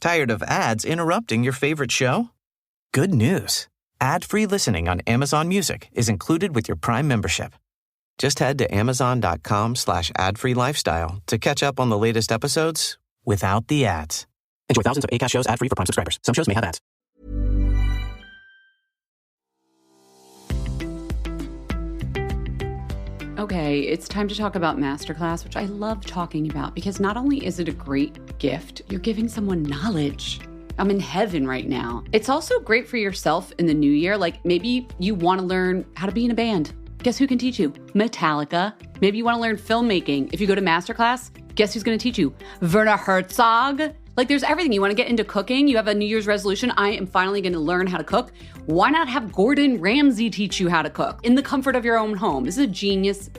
Tired of ads interrupting your favorite show? Good news. Ad-free listening on Amazon Music is included with your Prime membership. Just head to amazon.com/ad-free lifestyle to catch up on the latest episodes without the ads. Enjoy thousands of Acast shows ad-free for Prime subscribers. Some shows may have ads. Okay, it's time to talk about Masterclass, which I love talking about because not only is it a great gift, you're giving someone knowledge. I'm in heaven right now. It's also great for yourself in the new year. Like maybe you want to learn how to be in a band. Guess who can teach you? Metallica. Maybe you want to learn filmmaking. If you go to Masterclass, guess who's going to teach you? Werner Herzog. Like there's everything. You want to get into cooking? You have a New Year's resolution. I am finally going to learn how to cook. Why not have Gordon Ramsay teach you how to cook in the comfort of your own home? This is a genius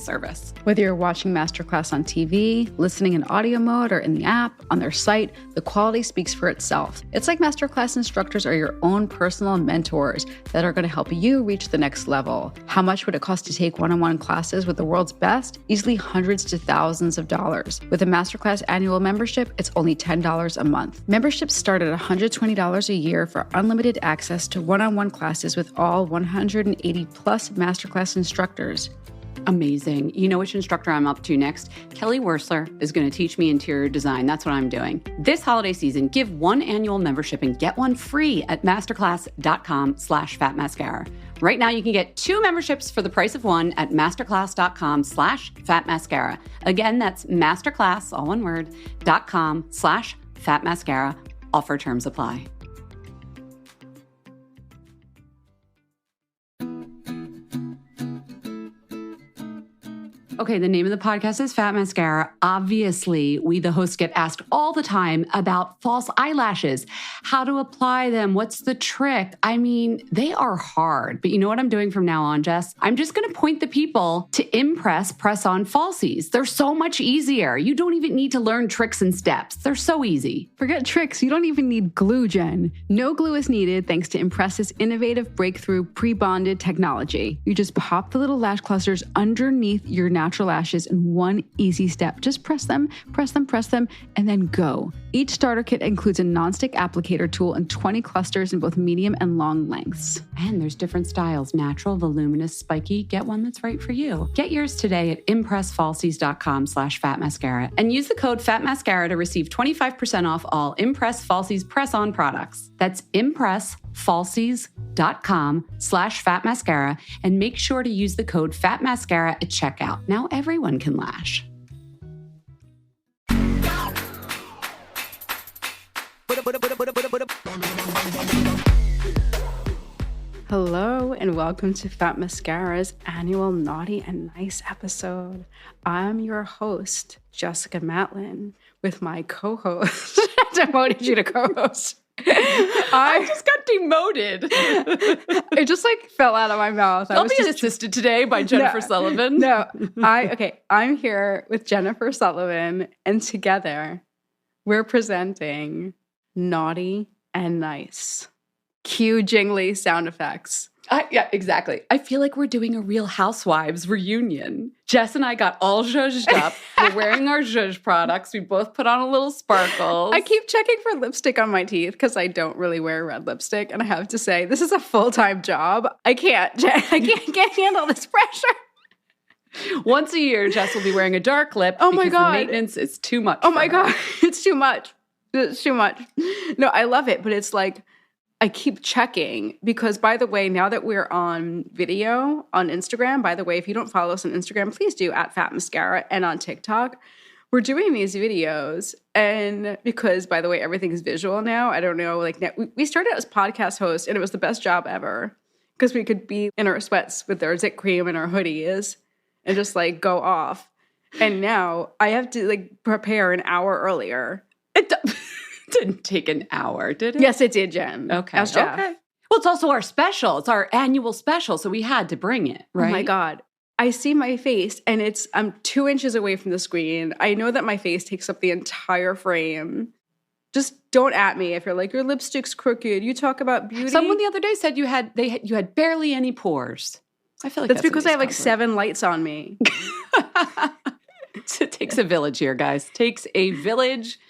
service. Whether you're watching Masterclass on TV, listening in audio mode, or in the app, on their site, the quality speaks for itself. It's like Masterclass instructors are your own personal mentors that are going to help you reach the next level. How much would it cost to take one-on-one classes with the world's best? Easily hundreds to thousands of dollars. With a Masterclass annual membership, it's only $10 a month. Memberships start at $120 a year for unlimited access to one-on-one classes with all 180 plus Masterclass instructors. Amazing. You know which instructor I'm up to next? Kelly Wersler is going to teach me interior design. That's what I'm doing. This holiday season, give one annual membership and get one free at masterclass.com/fatmascara. Right now, you can get 2 memberships for the price of one at masterclass.com/fatmascara. Again, that's masterclass, all one word, .com/fatmascara. Offer terms apply. Okay, the name of the podcast is Fat Mascara. Obviously, we, the hosts, get asked all the time about false eyelashes, how to apply them, what's the trick? I mean, they are hard. But you know what I'm doing from now on, Jess? I'm just going to point the people to Impress Press-On Falsies. They're so much easier. You don't even need to learn tricks and steps. They're so easy. Forget tricks. You don't even need glue, Jen. No glue is needed thanks to Impress's innovative breakthrough pre-bonded technology. You just pop the little lash clusters underneath your natural lashes in one easy step. Just press them, and then go. Each starter kit includes a nonstick applicator tool and 20 clusters in both medium and long lengths. And there's different styles, natural, voluminous, spiky. Get one that's right for you. Get yours today at impressfalsies.com/fatmascara and use the code FATMASCARA to receive 25% off all Impress Falsies press-on products. That's impressfalsies.com/fatmascara and make sure to use the code FATMASCARA at checkout. Now everyone can lash. Hello and welcome to Fat Mascara's annual Naughty and Nice episode. I'm your host, Jessica Matlin, with my co-host. I demoted you to co-host. I just got demoted. It just fell out of my mouth. I'll be assisted today by Jennifer Sullivan. I'm here with Jennifer Sullivan, and together we're presenting Naughty and Nice. Cue jingly sound effects. Yeah, exactly. I feel like we're doing a Real Housewives reunion. Jess and I got all zhuzhed up. We're wearing our zhuzh products. We both put on a little sparkles. I keep checking for lipstick on my teeth because I don't really wear red lipstick. And I have to say, this is a full-time job. I can't handle this pressure. Once a year, Jess will be wearing a dark lip. Oh my God. The maintenance is too much. Oh my God. It's too much. It's too much. No, I love it. But it's like, I keep checking because, by the way, now that we're on video on Instagram, by the way, if you don't follow us on Instagram, please do @FatMascara, and on TikTok. We're doing these videos, and because, by the way, everything is visual now. I don't know, we started as podcast hosts, and it was the best job ever because we could be in our sweats with our zit cream and our hoodies and just go off. And now I have to prepare an hour earlier. It didn't take an hour, did it? Yes, it did, Jen. Okay. Ask Jeff. Okay. Well, it's also our special. It's our annual special, so we had to bring it, right? Oh my God. I see my face, and I'm 2 inches away from the screen. I know that my face takes up the entire frame. Just don't at me if you're like, your lipstick's crooked. You talk about beauty. Someone the other day said you had barely any pores. I feel like that's because I have 7 lights on me. It takes a village here, guys. Takes a village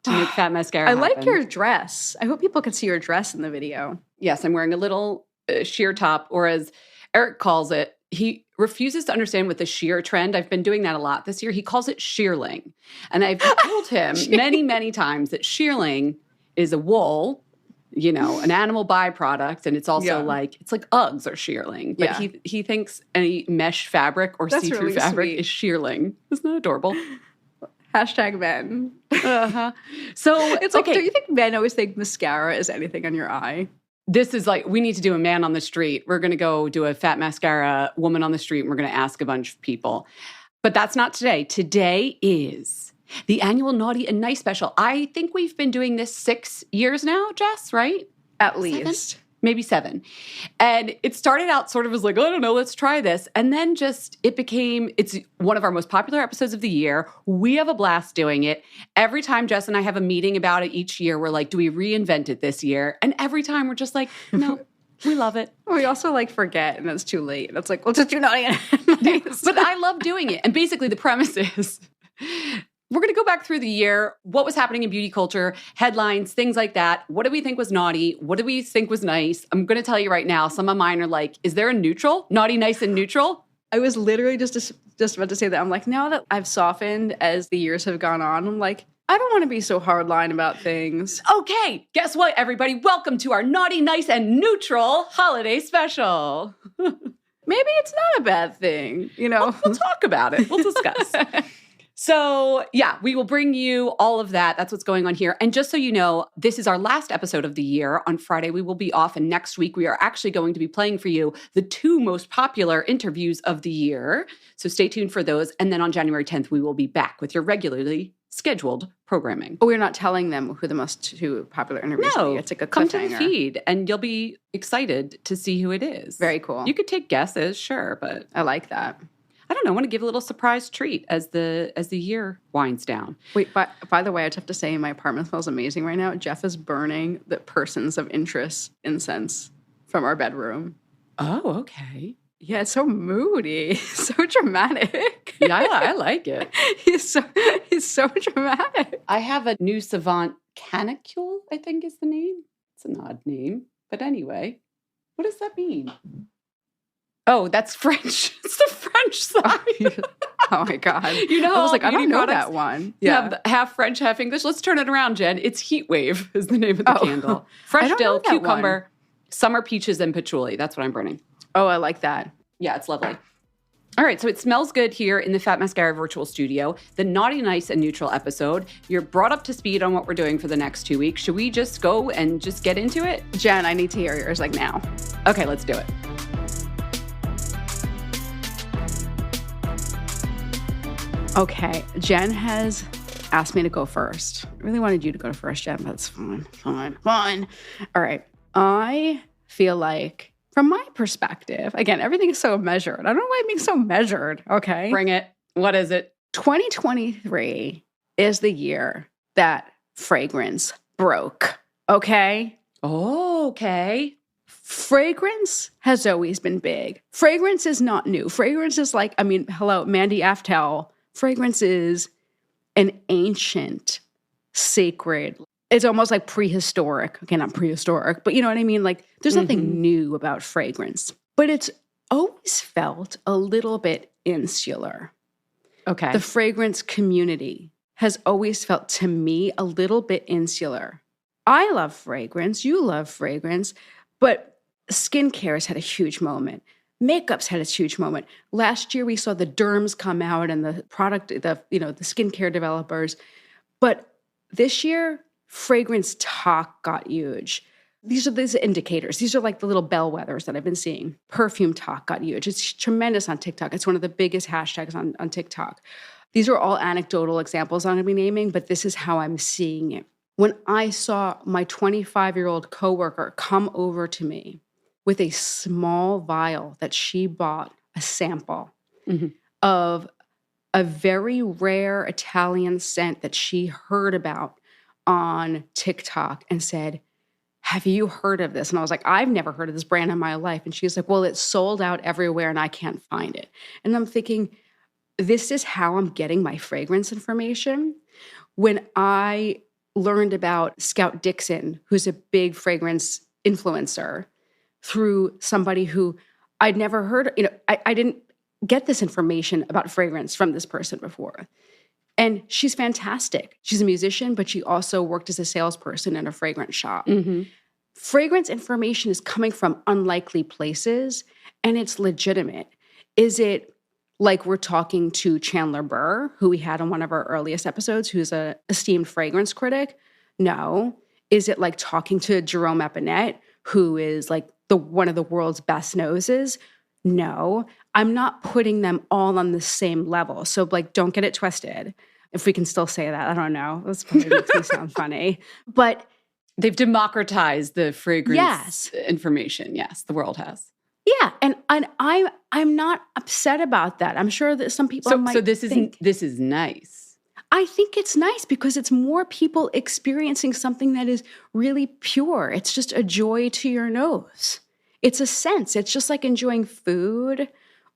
to make Fat Mascara I like happen. your dress. I hope people can see your dress in the video. Yes, I'm wearing a little sheer top, or as Eric calls it, he refuses to understand what the sheer trend. I've been doing that a lot this year. He calls it shearling. And I've told him many, many times that shearling is a wool, you know, an animal byproduct. And it's also it's like Uggs or shearling. But he thinks any mesh fabric or see-through really fabric sweet. is shearling. Isn't that adorable? Hashtag men. Uh-huh. So It's like, do you think men always think mascara is anything on your eye? This is like, we need to do a man on the street. We're going to go do a Fat Mascara woman on the street, and we're going to ask a bunch of people. But that's not today. Today is the annual Naughty and Nice special. I think we've been doing this 6 years now, Jess, right? At least. Maybe 7. And it started out sort of as like, I don't know, let's try this. And then it's one of our most popular episodes of the year. We have a blast doing it. Every time Jess and I have a meeting about it each year, we're like, do we reinvent it this year? And every time we're just like, no, we love it. We also like forget and it's too late. And it's like, well, just do Naughty and Nice. But I love doing it. And basically the premise is we're going to go back through the year, what was happening in beauty culture, headlines, things like that. What do we think was naughty? What do we think was nice? I'm going to tell you right now, some of mine are like, is there a neutral? Naughty, nice, and neutral? I was literally just about to say that. I'm like, now that I've softened as the years have gone on, I'm like, I don't want to be so hardline about things. Okay, guess what, everybody? Welcome to our Naughty, Nice, and Neutral holiday special. Maybe it's not a bad thing, you know? We'll talk about it. We'll discuss. So, yeah, we will bring you all of that. That's what's going on here. And just so you know, this is our last episode of the year. On Friday, we will be off. And next week, we are actually going to be playing for you the 2 most popular interviews of the year. So stay tuned for those. And then on January 10th, we will be back with your regularly scheduled programming. We're not telling them who the most 2 popular interviews will be. It's like a come cliffhanger. to the feed and you'll be excited to see who it is. Very cool. You could take guesses, sure, but I like that. I don't know. I want to give a little surprise treat as the year winds down. Wait, by the way, I just have to say my apartment smells amazing right now. Jeff is burning the persons of interest incense from our bedroom. Oh, okay. Yeah, it's so moody, so dramatic. Yeah, I like it. He's so dramatic. I have a new Savant Canicule, I think is the name. It's an odd name. But anyway, what does that mean? Oh, that's French. It's the French side. Oh my God. You know, I was like, I don't know products, that one. You have half French, half English. Let's turn it around, Jen. It's Heat Wave is the name of the candle. Fresh dill, cucumber, summer peaches, and patchouli. That's what I'm burning. Oh, I like that. Yeah, it's lovely. All right, so it smells good here in the Fat Mascara virtual studio. The Naughty, Nice, and Neutral episode. You're brought up to speed on what we're doing for the next 2 weeks. Should we just go and just get into it? Jen, I need to hear yours like now. Okay, let's do it. Okay, Jen has asked me to go first. I really wanted you to go first, Jen, but it's fine. All right. I feel like, from my perspective, again, everything is so measured. I don't know why I'm being so measured, okay? Bring it. What is it? 2023 is the year that fragrance broke, okay? Oh, okay. Fragrance has always been big. Fragrance is not new. Fragrance is like, hello, Mandy Aftel. Fragrance is an ancient, sacred, it's almost like prehistoric. Okay, not prehistoric, but you know what I mean? Like, there's nothing new about fragrance. But it's always felt a little bit insular. Okay. The fragrance community has always felt, to me, a little bit insular. I love fragrance. You love fragrance. But skincare has had a huge moment. Makeup's had its huge moment. Last year, we saw the derms come out and the skincare developers. But this year, fragrance talk got huge. These are indicators. These are like the little bellwethers that I've been seeing. Perfume talk got huge. It's tremendous on TikTok. It's one of the biggest hashtags on TikTok. These are all anecdotal examples I'm going to be naming, but this is how I'm seeing it. When I saw my 25-year-old coworker come over to me with a small vial that she bought, a sample of a very rare Italian scent that she heard about on TikTok and said, have you heard of this? And I was like, I've never heard of this brand in my life. And she's like, well, it's sold out everywhere and I can't find it. And I'm thinking, this is how I'm getting my fragrance information. When I learned about Scout Dixon, who's a big fragrance influencer, through somebody who I'd never heard, I didn't get this information about fragrance from this person before. And she's fantastic. She's a musician, but she also worked as a salesperson in a fragrance shop. Mm-hmm. Fragrance information is coming from unlikely places, and it's legitimate. Is it like we're talking to Chandler Burr, who we had on one of our earliest episodes, who's an esteemed fragrance critic? No. Is it like talking to Jerome Epinette, who is like one of the world's best noses? No. I'm not putting them all on the same level. So like, don't get it twisted. If we can still say that, I don't know. This probably makes me sound funny. But they've democratized the fragrance information. Yes, the world has. Yeah, and I'm not upset about that. I'm sure that some people might this is nice. I think it's nice because it's more people experiencing something that is really pure. It's just a joy to your nose. It's a sense. It's just like enjoying food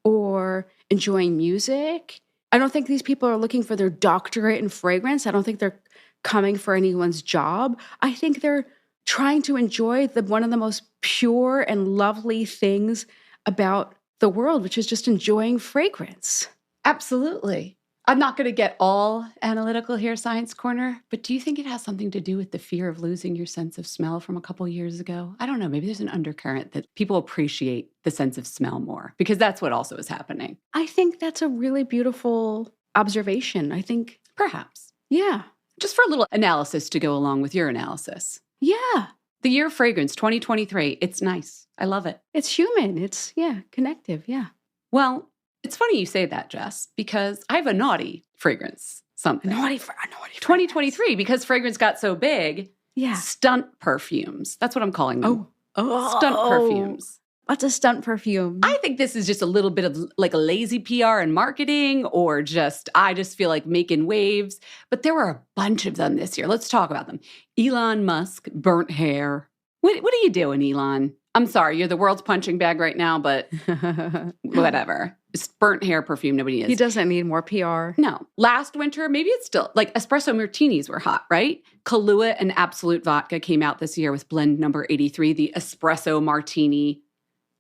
or enjoying music. I don't think these people are looking for their doctorate in fragrance. I don't think they're coming for anyone's job. I think they're trying to enjoy one of the most pure and lovely things about the world, which is just enjoying fragrance. Absolutely. I'm not going to get all analytical here, Science Corner, but do you think it has something to do with the fear of losing your sense of smell from a couple years ago? I don't know. Maybe there's an undercurrent that people appreciate the sense of smell more, because that's what also is happening. I think that's a really beautiful observation. I think perhaps. Yeah. Just for a little analysis to go along with your analysis. Yeah. The year of fragrance, 2023. It's nice. I love it. It's human. It's, connective. Yeah. Well, it's funny you say that, Jess, because I have a naughty fragrance, something. A naughty 2023, because fragrance got so big. Yeah. Stunt perfumes. That's what I'm calling them. Oh. Stunt perfumes. What's a stunt perfume? I think this is just a little bit of like a lazy PR and marketing, or I just feel like making waves. But there were a bunch of them this year. Let's talk about them. Elon Musk, burnt hair. What are you doing, Elon? I'm sorry, you're the world's punching bag right now, but whatever. It's burnt hair perfume. Nobody is. He doesn't need more PR. No. Last winter, maybe it's still, like espresso martinis were hot, right? Kahlua and Absolute Vodka came out this year with blend number 83, the espresso martini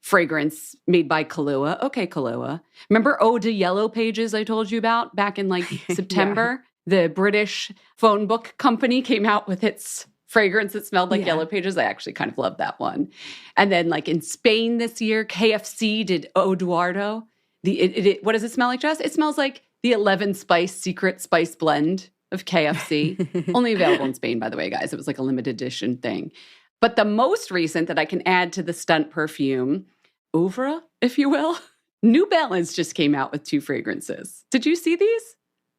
fragrance made by Kahlua. Okay, Kahlua. Remember Eau de Yellow Pages I told you about back in like September? The British phone book company came out with its fragrance that smelled like Yellow Pages. I actually kind of love that one. And then like in Spain this year, KFC did Eduardo. What does it smell like, Jess? It smells like the 11 spice secret spice blend of KFC. Only available in Spain, by the way, guys. It was like a limited edition thing. But the most recent that I can add to the stunt perfume, oeuvre, if you will, New Balance just came out with 2 fragrances. Did you see these?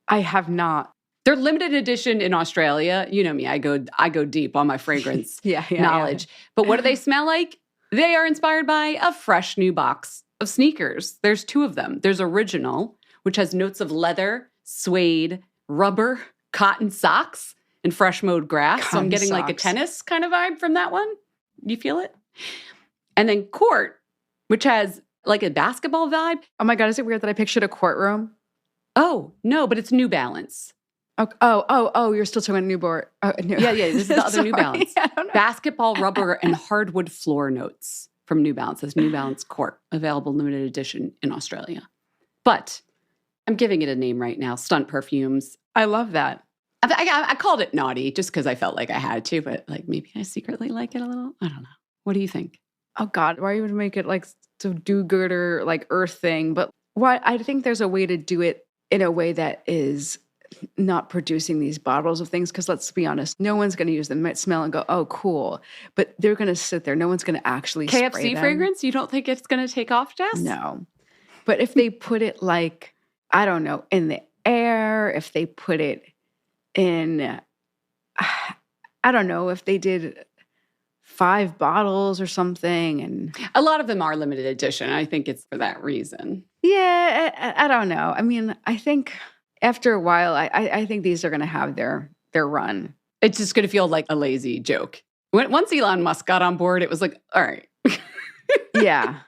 I have not. They're limited edition in Australia. You know me, I go deep on my fragrance knowledge. Yeah. But what do they smell like? They are inspired by a fresh new box of sneakers. There's 2 of them. There's Original, which has notes of leather, suede, rubber, cotton socks, and fresh mowed grass. So I'm getting like a tennis kind of vibe from that one. You feel it? And then Court, which has like a basketball vibe. Oh my God, is it weird that I pictured a courtroom? Oh, no, but it's New Balance. Oh, you're still talking Newport. Yeah, this is the other New Balance. Basketball, rubber, and hardwood floor notes from New Balance. This New Balance Court, available limited edition in Australia. But I'm giving it a name right now, Stunt Perfumes. I love that. I called it naughty just because I felt like I had to, but like maybe I secretly like it a little. I don't know. What do you think? Oh God, why you would make it like so do-gooder, like earth thing? But I think there's a way to do it in a way that is not producing these bottles of things, because let's be honest, no one's going to use them. They might smell and go, oh, cool. But they're going to sit there. No one's going to actually spray them. KFC fragrance? You don't think it's going to take off, Jess? No. But if they put it like, I don't know, in the air, if they put it in, I don't know, if they did 5 bottles or something. And a lot of them are limited edition. I think it's for that reason. Yeah, I don't know. I mean, I think after a while, I think these are going to have their run. It's just going to feel like a lazy joke. Once Elon Musk got on board, it was like, all right. Yeah.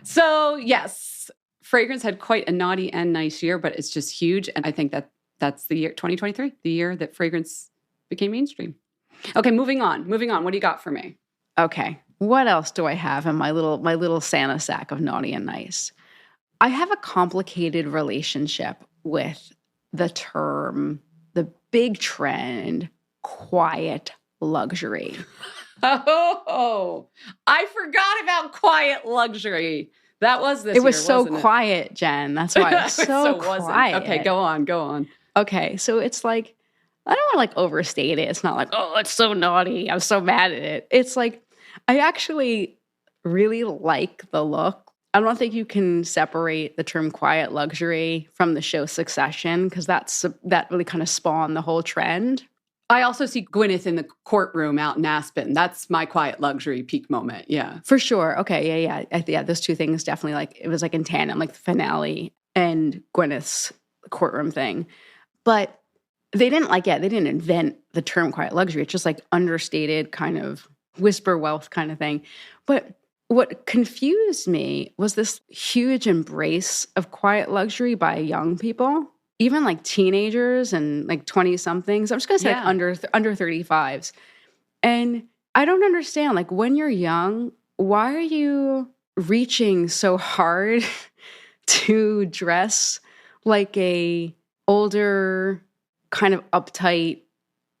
So, yes, fragrance had quite a naughty and nice year, but it's just huge. And I think that's the year 2023, the year that fragrance became mainstream. Okay, moving on. What do you got for me? Okay. What else do I have in my little Santa sack of naughty and nice? I have a complicated relationship with the big trend, quiet luxury. Oh, I forgot about quiet luxury. That was this year, It was so wasn't it? quiet, Jen. That's why it was so quiet. Okay, go on. Okay, so it's like, I don't want to like overstate it. It's not like, oh, it's so naughty, I'm so mad at it. It's like, I actually really like the look. I don't think you can separate the term quiet luxury from the show Succession, because that really kind of spawned the whole trend. I also see Gwyneth in the courtroom out in Aspen. That's my quiet luxury peak moment. Yeah. For sure. Okay. Yeah. Those two things definitely, like, it was like in tandem, like the finale and Gwyneth's courtroom thing. But they didn't invent the term quiet luxury. It's just like understated kind of whisper wealth kind of thing. But what confused me was this huge embrace of quiet luxury by young people, even like teenagers and like 20-somethings. I'm just going to say like under 35s. And I don't understand, like, when you're young, why are you reaching so hard to dress like a older, kind of uptight,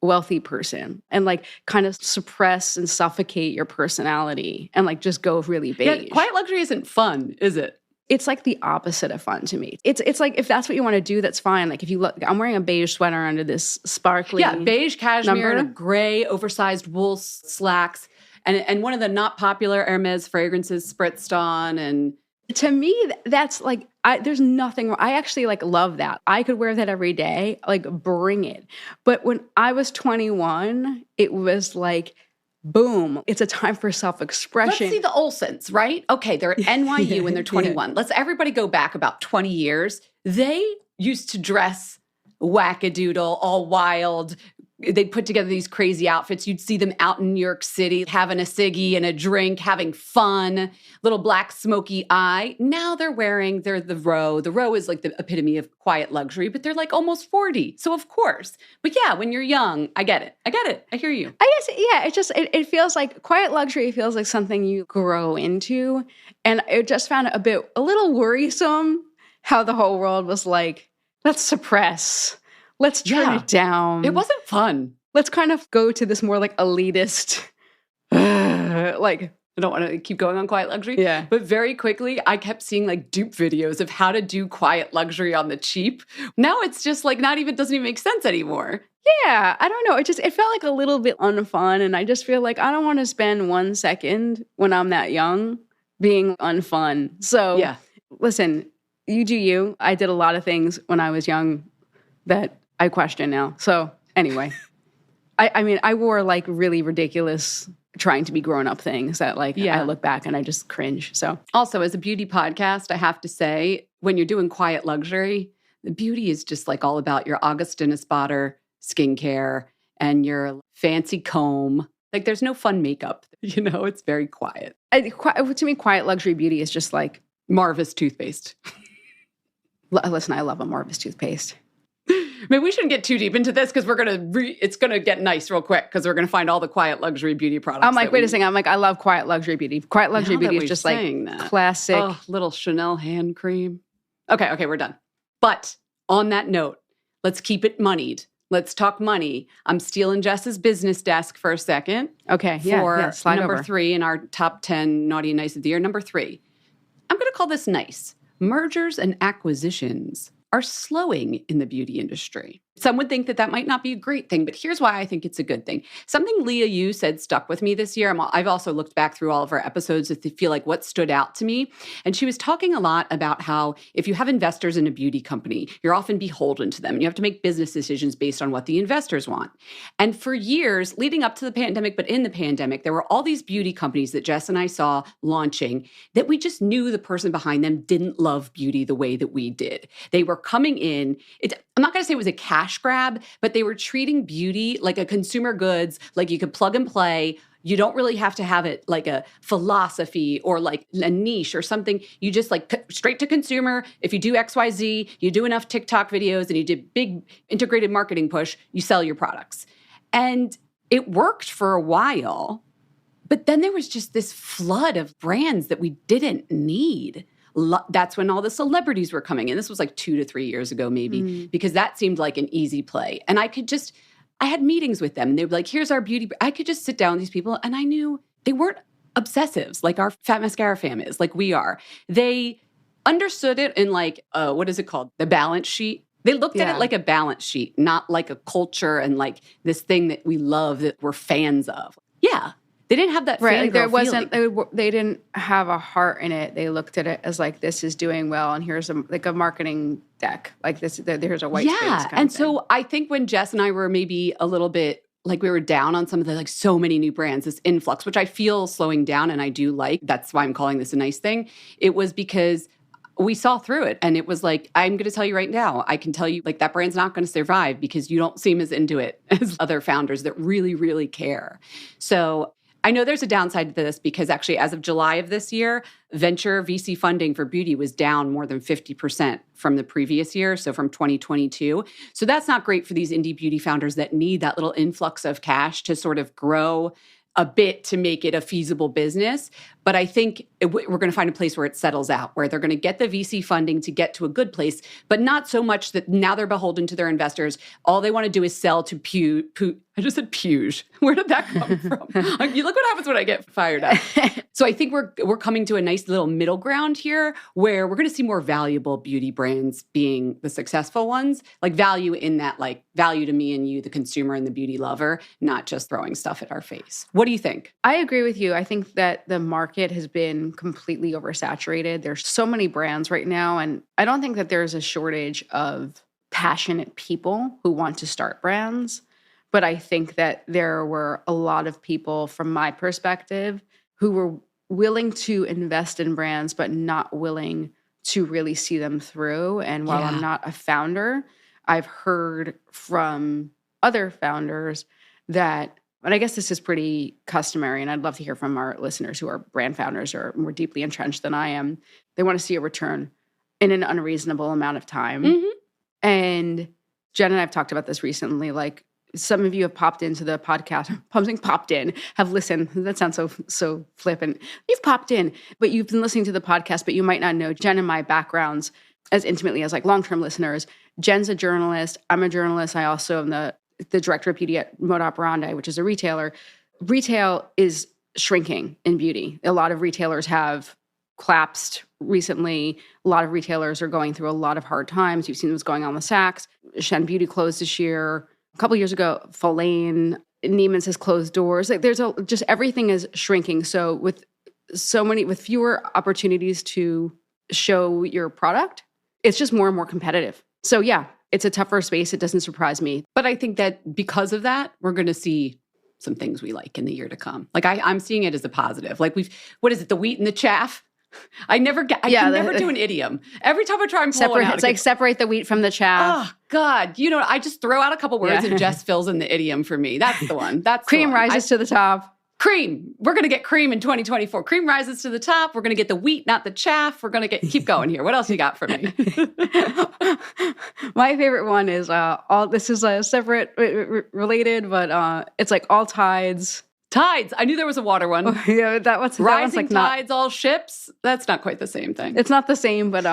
wealthy person and like kind of suppress and suffocate your personality and like just go really beige? Yeah, quiet luxury isn't fun, is it? It's like the opposite of fun to me. It's like, if that's what you want to do, that's fine. Like, if you look, I'm wearing a beige sweater under this sparkly beige cashmere number. and a gray oversized wool slacks and one of the not popular Hermes fragrances spritzed on. And to me, that's like, there's nothing wrong. I actually like love that. I could wear that every day, like bring it. But when I was 21, it was like, boom, it's a time for self-expression. Let's see the Olsens, right? Okay, they're at NYU when they're 21. Let's everybody go back about 20 years. They used to dress wackadoodle, all wild. They'd put together these crazy outfits. You'd see them out in New York City having a ciggy and a drink, having fun, little black smoky eye. Now they're the row. The row is like the epitome of quiet luxury, but they're like almost 40. So of course. But yeah, when you're young, I get it. I hear you. I guess, yeah, it feels like quiet luxury feels like something you grow into. And I just found it a little worrisome how the whole world was like, let's suppress. Let's turn it down. It wasn't fun. Let's kind of go to this more like elitist, like, I don't want to keep going on quiet luxury. Yeah. But very quickly, I kept seeing like dupe videos of how to do quiet luxury on the cheap. Now it's just like doesn't even make sense anymore. Yeah, I don't know. It felt like a little bit unfun. And I just feel like I don't want to spend 1 second when I'm that young being unfun. So yeah, listen, you do you. I did a lot of things when I was young that I question now. So anyway, I mean, I wore like really ridiculous trying to be grown up things that like, I look back and I just cringe. So also, as a beauty podcast, I have to say, when you're doing quiet luxury, the beauty is just like all about your Augustina Spotter skincare and your fancy comb. Like, there's no fun makeup, it's very quiet. To me, quiet luxury beauty is just like Marvis toothpaste. Listen, I love a Marvis toothpaste. Maybe we shouldn't get too deep into this because it's going to get nice real quick because we're going to find all the quiet luxury beauty products. I'm like, wait a second. I'm like, I love quiet luxury beauty. Quiet luxury beauty is just like classic. Oh, little Chanel hand cream. Okay, we're done. But on that note, let's keep it moneyed. Let's talk money. I'm stealing Jess's business desk for a second. Okay, for slide number over. 3 in our top 10 naughty and nice of the year. Number 3, I'm going to call this nice. Mergers and acquisitions are slowing in the beauty industry. Some would think that might not be a great thing, but here's why I think it's a good thing. Something Leah Yu said stuck with me this year. I've also looked back through all of our episodes to feel like what stood out to me. And she was talking a lot about how if you have investors in a beauty company, you're often beholden to them. You have to make business decisions based on what the investors want. And for years, leading up to the pandemic, but in the pandemic, there were all these beauty companies that Jess and I saw launching that we just knew the person behind them didn't love beauty the way that we did. They were coming in. I'm not going to say it was a cash grab, but they were treating beauty like a consumer goods, like you could plug and play. You don't really have to have it like a philosophy or like a niche or something. You just like straight to consumer. If you do XYZ, you do enough TikTok videos and you did big integrated marketing push, you sell your products. And it worked for a while. But then there was just this flood of brands that we didn't need. That's when all the celebrities were coming in. This was like 2 to 3 years ago, maybe, because that seemed like an easy play. And I had meetings with them. And they were like, here's our beauty. I could just sit down with these people. And I knew they weren't obsessives like our Fat Mascara fam is, like we are. They understood it in like, what is it called? The balance sheet. They looked at it like a balance sheet, not like a culture and like this thing that we love that we're fans of. Yeah. They didn't have that right. Like there wasn't. feeling. They didn't have a heart in it. They looked at it as like, this is doing well, and here's a marketing deck. Like this, here's a white space. Yeah, and so I think when Jess and I were maybe a little bit like we were down on some of the like so many new brands, this influx, which I feel slowing down, and I do like. That's why I'm calling this a nice thing. It was because we saw through it, and it was like, I'm going to tell you right now, I can tell you like that brand's not going to survive because you don't seem as into it as other founders that really, really care. So I know there's a downside to this because actually as of July of this year, venture VC funding for beauty was down more than 50% from the previous year, so from 2022. So that's not great for these indie beauty founders that need that little influx of cash to sort of grow a bit to make it a feasible business. But I think we're going to find a place where it settles out, where they're going to get the VC funding to get to a good place, but not so much that now they're beholden to their investors. All they want to do is sell to I just said Puge. Where did that come from? You look what happens when I get fired up. So I think we're coming to a nice little middle ground here where we're going to see more valuable beauty brands being the successful ones, like value in that, like value to me and you, the consumer and the beauty lover, not just throwing stuff at our face. What do you think? I agree with you. I think that the market has been completely oversaturated. There's so many brands right now, and I don't think that there's a shortage of passionate people who want to start brands. But I think that there were a lot of people, from my perspective, who were willing to invest in brands, but not willing to really see them through. And while I'm not a founder, I've heard from other founders that, and I guess this is pretty customary, and I'd love to hear from our listeners who are brand founders or more deeply entrenched than I am. They want to see a return in an unreasonable amount of time. Mm-hmm. And Jen and I have talked about this recently, like, some of you have popped into the podcast, popped in, have listened. That sounds so flippant. You've popped in, but you've been listening to the podcast, but you might not know Jen and my backgrounds as intimately as like long-term listeners. Jen's a journalist. I'm a journalist. I also am the director of beauty at Moda Operandi, which is a retailer. Retail is shrinking in beauty. A lot of retailers have collapsed recently. A lot of retailers are going through a lot of hard times. You've seen what's going on with Saks. Shen Beauty closed this year. A couple years ago, Faulane, Neiman's has closed doors. Like just everything is shrinking. So with fewer opportunities to show your product, it's just more and more competitive. So yeah, it's a tougher space. It doesn't surprise me. But I think that because of that, we're going to see some things we like in the year to come. Like I'm seeing it as a positive. Like what is it? The wheat and the chaff. I can never do an idiom. Every time I try and pull one out, it's like separate the wheat from the chaff. Oh God, I just throw out a couple words and Jess fills in the idiom for me. That's the one. That's cream rises to the top. Cream. We're going to get cream in 2024. Cream rises to the top. We're going to get the wheat, not the chaff. We're going to keep going here. What else you got for me? My favorite one is this is a separate related, but it's like all tides. Tides. I knew there was a water one. Oh, yeah, rising like tides, all ships. That's not quite the same thing. It's not the same, but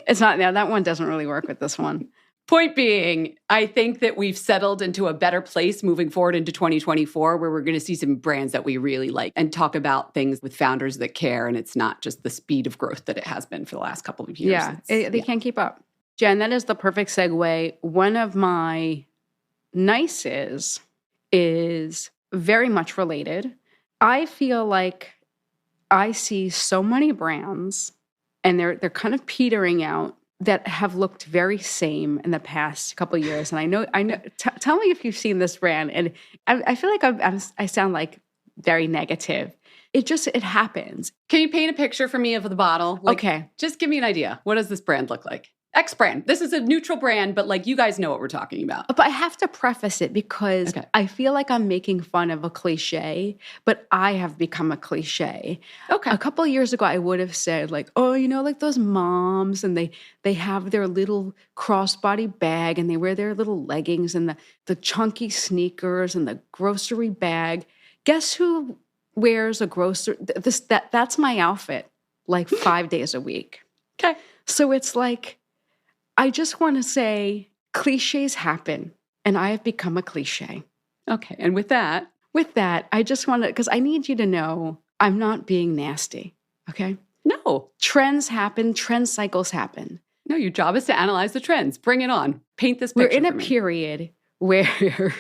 it's not. Yeah, that one doesn't really work with this one. Point being, I think that we've settled into a better place moving forward into 2024, where we're going to see some brands that we really like and talk about things with founders that care. And it's not just the speed of growth that it has been for the last couple of years. Yeah, they can't keep up. Jen, that is the perfect segue. One of my nices is very much related. I feel like I see so many brands, and they're kind of petering out, that have looked very same in the past couple of years. And I know. Tell me if you've seen this brand. And I feel like I sound like very negative. It happens. Can you paint a picture for me of the bottle? Okay, just give me an idea. What does this brand look like? X brand. This is a neutral brand, but like you guys know what we're talking about. But I have to preface it because I feel like I'm making fun of a cliche, but I have become a cliche. Okay. A couple of years ago, I would have said like, oh, you know, like those moms and they have their little crossbody bag and they wear their little leggings and the chunky sneakers and the grocery bag. Guess who wears a grocery? That's my outfit like 5 days a week. Okay. So it's like, I just want to say cliches happen, and I have become a cliche. Okay. And with that, I just want to, because I need you to know I'm not being nasty, okay? no. Trends happen, trend cycles happen. No, your job is to analyze the trends. Bring it on. Paint this picture We're in a for me. period where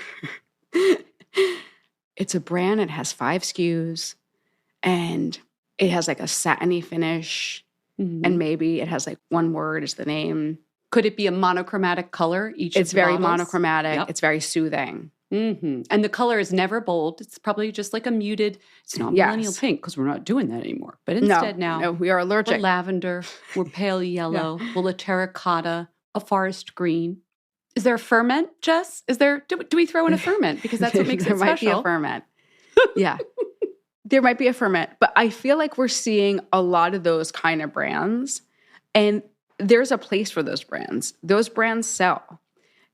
it's a brand that has 5 SKUs, and it has like a satiny finish, and maybe it has like one word is the name. Could it be a monochromatic color? It's very monochromatic. Yep. It's very soothing. Mm-hmm. And the color is never bold. It's probably just like a muted, it's not millennial pink because we're not doing that anymore. But instead now, we are allergic. We're lavender, we're pale yellow, we're a terracotta, a forest green. Is there a ferment, Jess? Do we throw in a ferment? Because that's what makes it special. There might be a ferment. Yeah. There might be a ferment. But I feel like we're seeing a lot of those kind of brands. And there's a place for those brands. Those brands sell.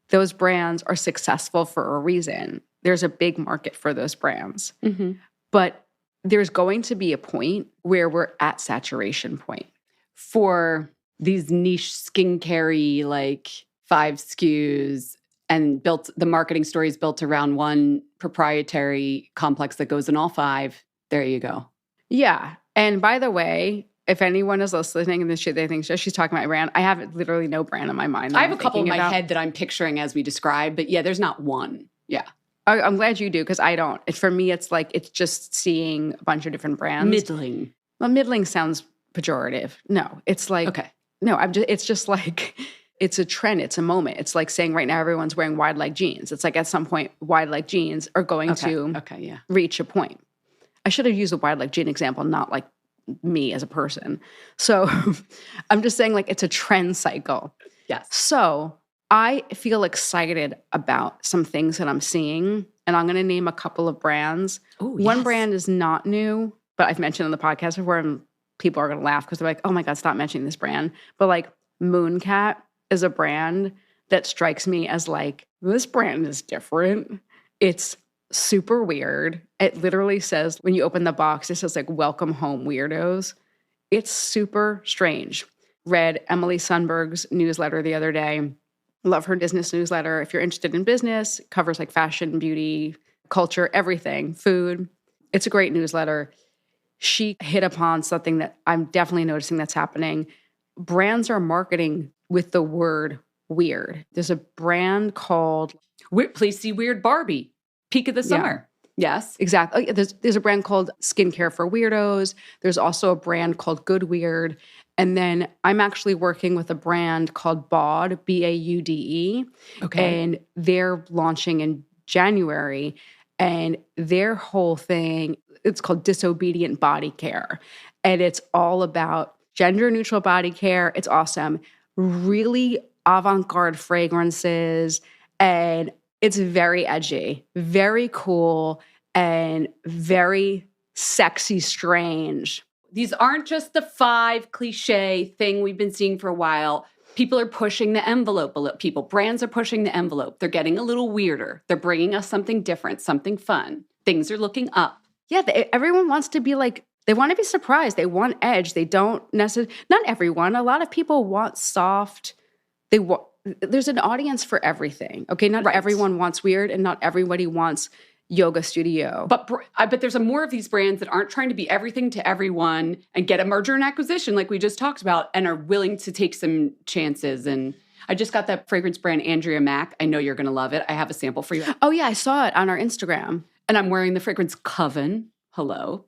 Those brands are successful for a reason. There's a big market for those brands. Mm-hmm. But there's going to be a point where we're at saturation point. For these niche skincare-y, like 5 SKUs, and the marketing story is built around one proprietary complex that goes in all 5. There you go. Yeah. And by the way, if anyone is listening and this shit, they think she's talking about brand. I have literally no brand in my mind. I have a couple in my head that I'm picturing as we describe, but yeah, there's not one. Yeah. I'm glad you do because I don't. For me, it's like, it's just seeing a bunch of different brands. Middling. Well, middling sounds pejorative. No, it's like, okay. No, it's just like, it's a trend. It's a moment. It's like saying right now everyone's wearing wide leg jeans. It's like at some point, wide leg jeans are going to reach a point. I should have used a wide leg jean example, not like me as a person. So I'm just saying like it's a trend cycle. Yes. So I feel excited about some things that I'm seeing, and I'm going to name a couple of brands. Ooh, One brand is not new, but I've mentioned on the podcast before, and people are going to laugh because they're like, oh my God, stop mentioning this brand. But like Mooncat is a brand that strikes me as like, this brand is different. It's super weird. It literally says, when you open the box, it says like, welcome home weirdos. It's super strange. Read Emily Sundberg's newsletter the other day. Love her business newsletter. If you're interested in business, it covers like fashion, beauty, culture, everything, food. It's a great newsletter. She hit upon something that I'm definitely noticing that's happening. Brands are marketing with the word weird. There's a brand called... Please see Weird Barbie. Peak of the summer. Yeah. Yes. Exactly. There's a brand called Skincare for Weirdos. There's also a brand called Good Weird. And then I'm actually working with a brand called Baude, Baude. Okay. And they're launching in January. And their whole thing, it's called Disobedient Body Care. And it's all about gender-neutral body care. It's awesome. Really avant-garde fragrances. And it's very edgy, very cool, and very sexy strange. These aren't just the 5 cliche thing we've been seeing for a while. People are pushing the envelope. Brands are pushing the envelope. They're getting a little weirder. They're bringing us something different, something fun. Things are looking up. Yeah, everyone wants to be like, they want to be surprised. They want edge. They don't necessarily, not everyone. A lot of people want soft. There's an audience for everything. Okay, not everyone wants weird, and not everybody wants yoga studio. But I bet there's more of these brands that aren't trying to be everything to everyone and get a merger and acquisition like we just talked about, and are willing to take some chances. And I just got that fragrance brand, Andrea Mack. I know you're going to love it. I have a sample for you. Oh yeah, I saw it on our Instagram. And I'm wearing the fragrance Coven. Hello.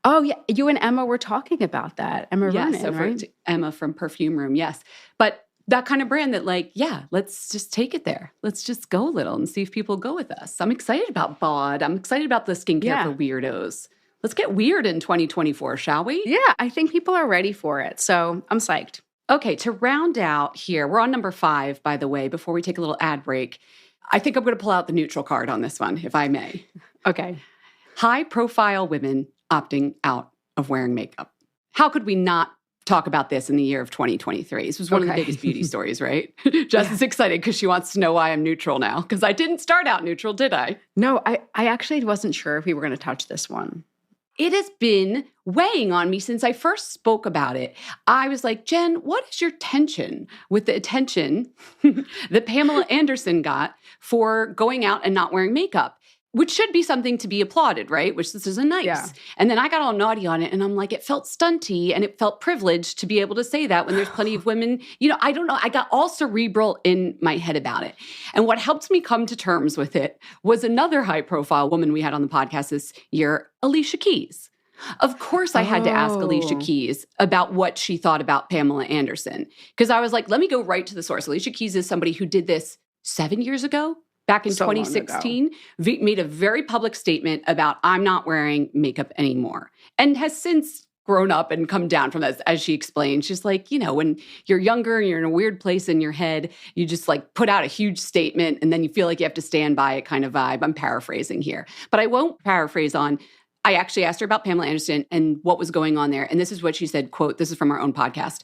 Oh yeah, you and Emma were talking about that. Emma Ronan, right? Emma from Perfume Room, yes. But that kind of brand that like, yeah, let's just take it there. Let's just go a little and see if people go with us. I'm excited about Baude. I'm excited about the skincare for weirdos. Let's get weird in 2024, shall we? Yeah, I think people are ready for it. So I'm psyched. Okay, to round out here, we're on number 5, by the way, before we take a little ad break. I think I'm going to pull out the neutral card on this one, if I may. Okay. High-profile women opting out of wearing makeup. How could we not talk about this in the year of 2023? This was one of the biggest beauty stories, right? Jess is excited because she wants to know why I'm neutral now, because I didn't start out neutral, did I? No, I actually wasn't sure if we were going to touch this one. It has been weighing on me since I first spoke about it. I was like, Jen, what is your tension with the attention that Pamela Anderson got for going out and not wearing makeup? Which should be something to be applauded, right? Which this is a nice. Yeah. And then I got all naughty on it and I'm like, it felt stunty and it felt privileged to be able to say that when there's plenty of women, I don't know. I got all cerebral in my head about it. And what helped me come to terms with it was another high profile woman we had on the podcast this year, Alicia Keys. Of course, I had to ask Alicia Keys about what she thought about Pamela Anderson. Because I was like, let me go right to the source. Alicia Keys is somebody who did this 7 years ago. Back in 2016, made a very public statement about I'm not wearing makeup anymore and has since grown up and come down from that, as she explained. She's like, when you're younger and you're in a weird place in your head, you just like put out a huge statement and then you feel like you have to stand by it kind of vibe. I'm paraphrasing here, but I won't paraphrase on. I actually asked her about Pamela Anderson and what was going on there. And this is what she said, quote, this is from our own podcast.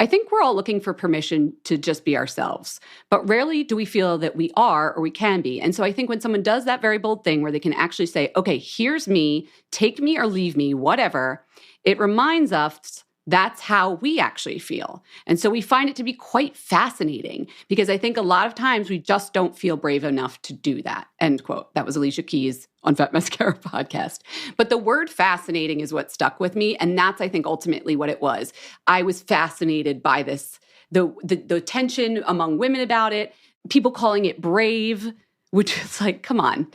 I think we're all looking for permission to just be ourselves, but rarely do we feel that we are or we can be. And so I think when someone does that very bold thing where they can actually say, okay, here's me, take me or leave me, whatever, it reminds us that's how we actually feel. And so we find it to be quite fascinating because I think a lot of times we just don't feel brave enough to do that, end quote. That was Alicia Keys on Vet Mascara podcast. But the word fascinating is what stuck with me. And that's, I think, ultimately what it was. I was fascinated by this, the tension among women about it, people calling it brave, which is like, come on.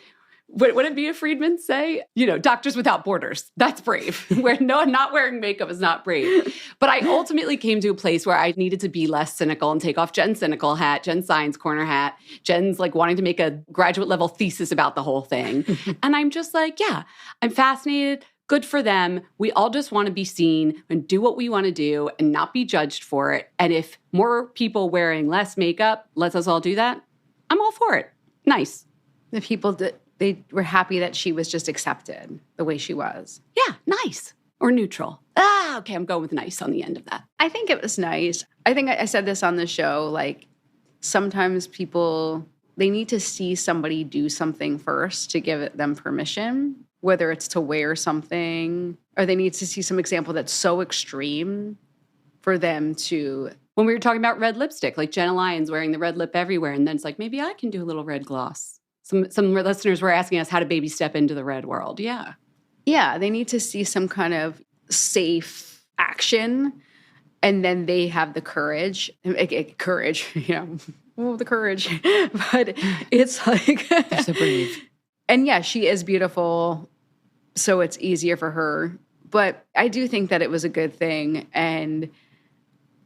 What did Mia Friedman say? Doctors Without Borders. That's brave. Not wearing makeup is not brave. But I ultimately came to a place where I needed to be less cynical and take off Jen's cynical hat, Jen's science corner hat, Jen's like wanting to make a graduate level thesis about the whole thing. And I'm just like, yeah, I'm fascinated. Good for them. We all just want to be seen and do what we want to do and not be judged for it. And if more people wearing less makeup lets us all do that, I'm all for it. Nice. The people that they were happy that she was just accepted the way she was. Yeah, nice. Or neutral. Okay, I'm going with nice on the end of that. I think it was nice. I think I said this on the show, like sometimes people, they need to see somebody do something first to give them permission, whether it's to wear something or they need to see some example that's so extreme for them to. When we were talking about red lipstick, like Jenna Lyons wearing the red lip everywhere, and then it's like, maybe I can do a little red gloss. Some listeners were asking us how to baby step into the red world. Yeah. Yeah, they need to see some kind of safe action, and then they have the courage. The courage. But it's like... They're so brave. And yeah, she is beautiful, so it's easier for her. But I do think that it was a good thing. And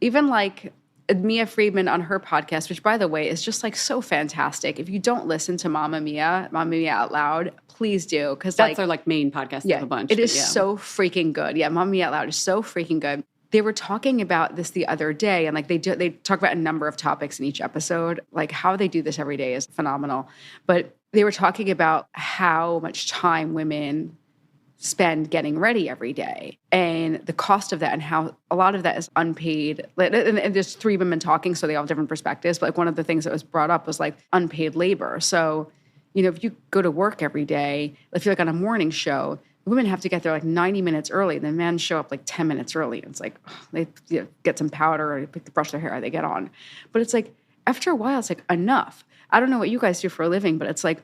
even like... Mia Friedman on her podcast, which, by the way, is just like so fantastic. If you don't listen to Mamma Mia Out Loud, please do. Because that's their like main podcast of the bunch. It is so freaking good. Yeah, Mamma Mia Out Loud is so freaking good. They were talking about this the other day, and like they talk about a number of topics in each episode. Like how they do this every day is phenomenal. But they were talking about how much time women spend getting ready every day and the cost of that and how a lot of that is unpaid. And there's 3 women talking, so they all have different perspectives. But like one of the things that was brought up was like unpaid labor. So, if you go to work every day, if you're like on a morning show, women have to get there like 90 minutes early. The men show up like 10 minutes early. It's like they get some powder or brush their hair, they get on. But it's like after a while, it's like enough. I don't know what you guys do for a living, but it's like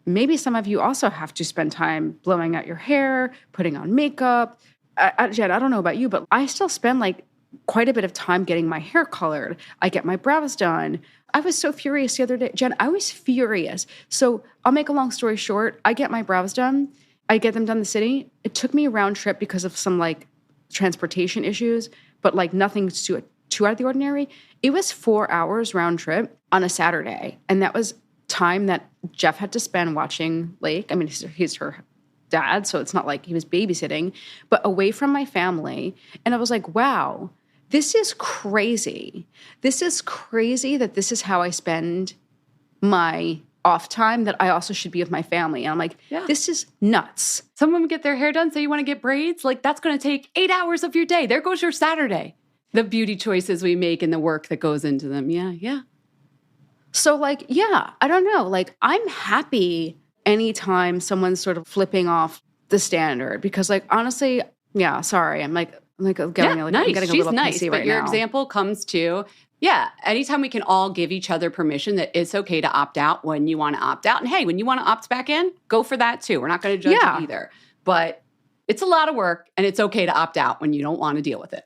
maybe some of you also have to spend time blowing out your hair, putting on makeup. Jen, I don't know about you, but I still spend like quite a bit of time getting my hair colored. I get my brows done. I was so furious the other day. Jen, I was furious. So I'll make a long story short. I get my brows done. I get them done in the city. It took me a round trip because of some like transportation issues, but like nothing too out of the ordinary. It was 4 hours round trip on a Saturday. And that was time that Jeff had to spend watching Lake. I mean, he's her dad, so it's not like he was babysitting, but away from my family. And I was like, wow, this is crazy. This is crazy that this is how I spend my off time, that I also should be with my family. And I'm like, this is nuts. Some women get their hair done, say you want to get braids. Like, that's going to take 8 hours of your day. There goes your Saturday. The beauty choices we make and the work that goes into them. Yeah. So like, I don't know. Like, I'm happy anytime someone's sort of flipping off the standard, because like, honestly, sorry. I'm getting nice. I'm getting a She's little nice, PC but right your now. example comes to, anytime we can all give each other permission that it's okay to opt out when you want to opt out. And hey, when you want to opt back in, go for that too. We're not going to judge you either. But it's a lot of work, and it's okay to opt out when you don't want to deal with it.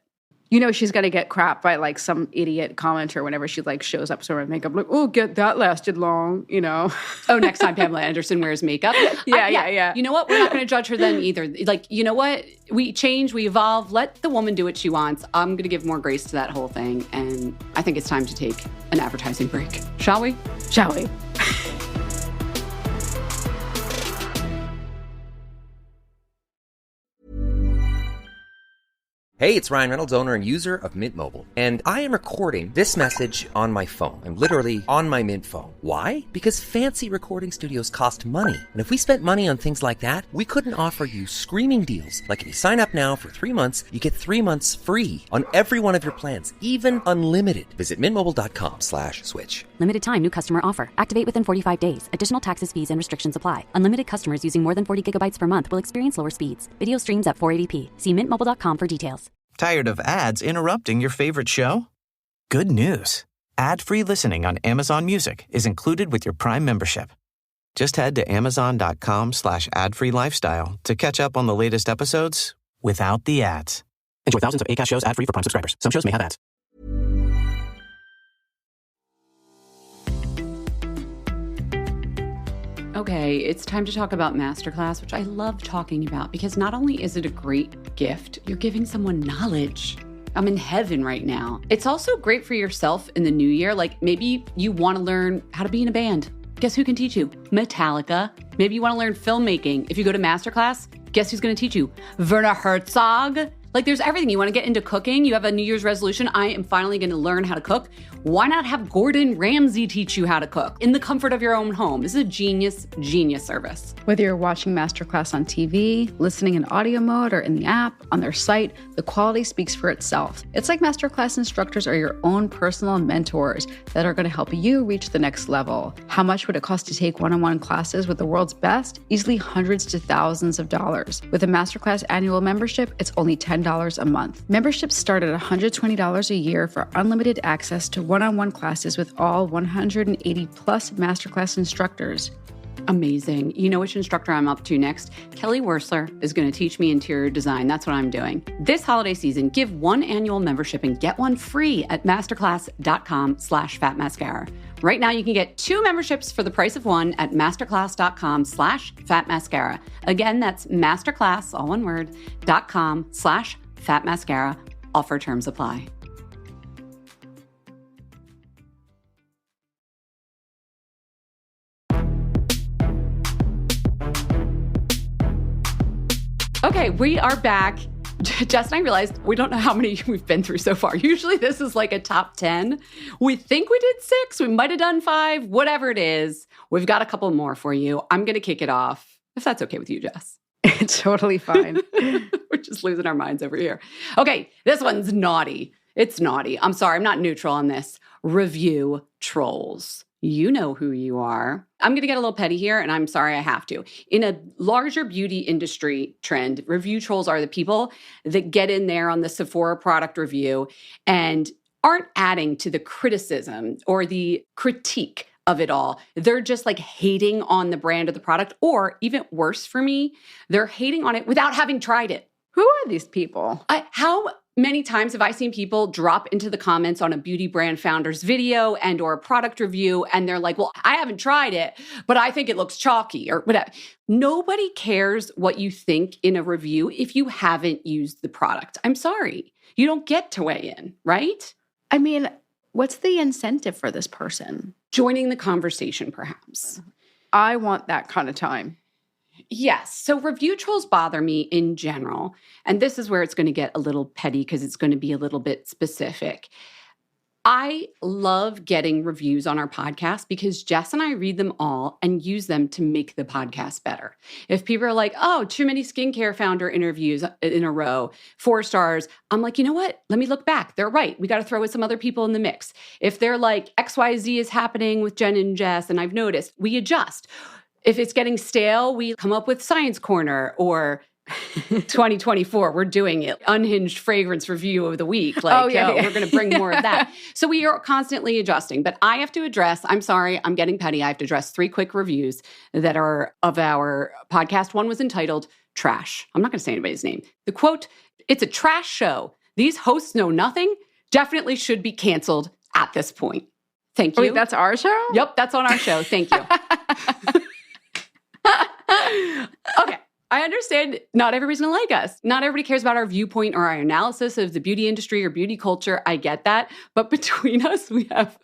You know, she's going to get crap by like some idiot commenter whenever she like shows up somewhere with makeup. Like, oh, that lasted long, you know. Oh, next time Pamela Anderson wears makeup. Yeah. You know what? We're not going to judge her then either. Like, you know what? We change, we evolve. Let the woman do what she wants. I'm going to give more grace to that whole thing. And I think it's time to take an advertising break. Shall we? Shall we? Hey, it's Ryan Reynolds, owner and user of Mint Mobile. And I am recording this message on my phone. I'm literally on my Mint phone. Why? Because fancy recording studios cost money. And if we spent money on things like that, we couldn't offer you screaming deals. Like if you sign up now for 3 months, you get 3 months free on every one of your plans, even unlimited. Visit mintmobile.com/switch. Limited time new customer offer. Activate within 45 days. Additional taxes, fees, and restrictions apply. Unlimited customers using more than 40 gigabytes per month will experience lower speeds. Video streams at 480p. See mintmobile.com for details. Tired of ads interrupting your favorite show? Good news. Ad-free listening on Amazon Music is included with your Prime membership. Just head to amazon.com/ad-free lifestyle to catch up on the latest episodes without the ads. Enjoy thousands of Acast shows ad-free for Prime subscribers. Some shows may have ads. Okay, it's time to talk about Masterclass, which I love talking about because not only is it a great gift, you're giving someone knowledge. I'm in heaven right now. It's also great for yourself in the new year. Like maybe you want to learn how to be in a band. Guess who can teach you? Metallica. Maybe you want to learn filmmaking. If you go to Masterclass, guess who's going to teach you? Werner Herzog. Like there's everything. You want to get into cooking? You have a New Year's resolution. I am finally going to learn how to cook. Why not have Gordon Ramsay teach you how to cook in the comfort of your own home? This is a genius service. Whether you're watching Masterclass on TV, listening in audio mode, or in the app, on their site, the quality speaks for itself. It's like Masterclass instructors are your own personal mentors that are going to help you reach the next level. How much would it cost to take one-on-one classes with the world's best? Easily hundreds to thousands of dollars. With a Masterclass annual membership, it's only $10 a month. Memberships start at $120 a year for unlimited access to one-on-one classes with all 180 plus Masterclass instructors. Amazing. You know which instructor I'm up to next? Kelly Wersler is going to teach me interior design. That's what I'm doing. This holiday season, give one annual membership and get one free at masterclass.com/fatmascara. Right now, you can get 2 memberships for the price of one at masterclass.com/fatmascara. Again, that's masterclass, all one word, .com/fatmascara. Offer terms apply. Okay, we are back. Jess and I realized we don't know how many we've been through so far. Usually this is like a top 10. We think we did 6. We might have done 5. Whatever it is, we've got a couple more for you. I'm going to kick it off, if that's okay with you, Jess. It's totally fine. We're just losing our minds over here. Okay, this one's naughty. It's naughty. I'm sorry, I'm not neutral on this. Review trolls. You know who you are. I'm going to get a little petty here, and I'm sorry I have to. In a larger beauty industry trend, review trolls are the people that get in there on the Sephora product review and aren't adding to the criticism or the critique of it all. They're just like hating on the brand of the product, or even worse for me, they're hating on it without having tried it. Who are these people? How many times have I seen people drop into the comments on a beauty brand founder's video and or a product review, and they're like, well, I haven't tried it, but I think it looks chalky or whatever. Nobody cares what you think in a review if you haven't used the product. I'm sorry. You don't get to weigh in, right? I mean, what's the incentive for this person? Joining the conversation, perhaps. I want that kind of time. Yes. So review trolls bother me in general. And this is where it's going to get a little petty because it's going to be a little bit specific. I love getting reviews on our podcast because Jess and I read them all and use them to make the podcast better. If people are like, oh, too many skincare founder interviews in a row, 4 stars, I'm like, you know what? Let me look back. They're right. We got to throw in some other people in the mix. If they're like, XYZ is happening with Jen and Jess, and I've noticed, we adjust. If it's getting stale, we come up with Science Corner or 2024, we're doing it. Unhinged fragrance review of the week. Like, we're going to bring more of that. So we are constantly adjusting. But I have to address, I'm sorry, I'm getting petty. I have to address 3 quick reviews that are of our podcast. One was entitled Trash. I'm not going to say anybody's name. The quote, it's a trash show. These hosts know nothing. Definitely should be canceled at this point. Thank you. Wait, that's our show? Yep, that's on our show. Thank you. Okay. I understand not everybody's going to like us. Not everybody cares about our viewpoint or our analysis of the beauty industry or beauty culture. I get that. But between us, we have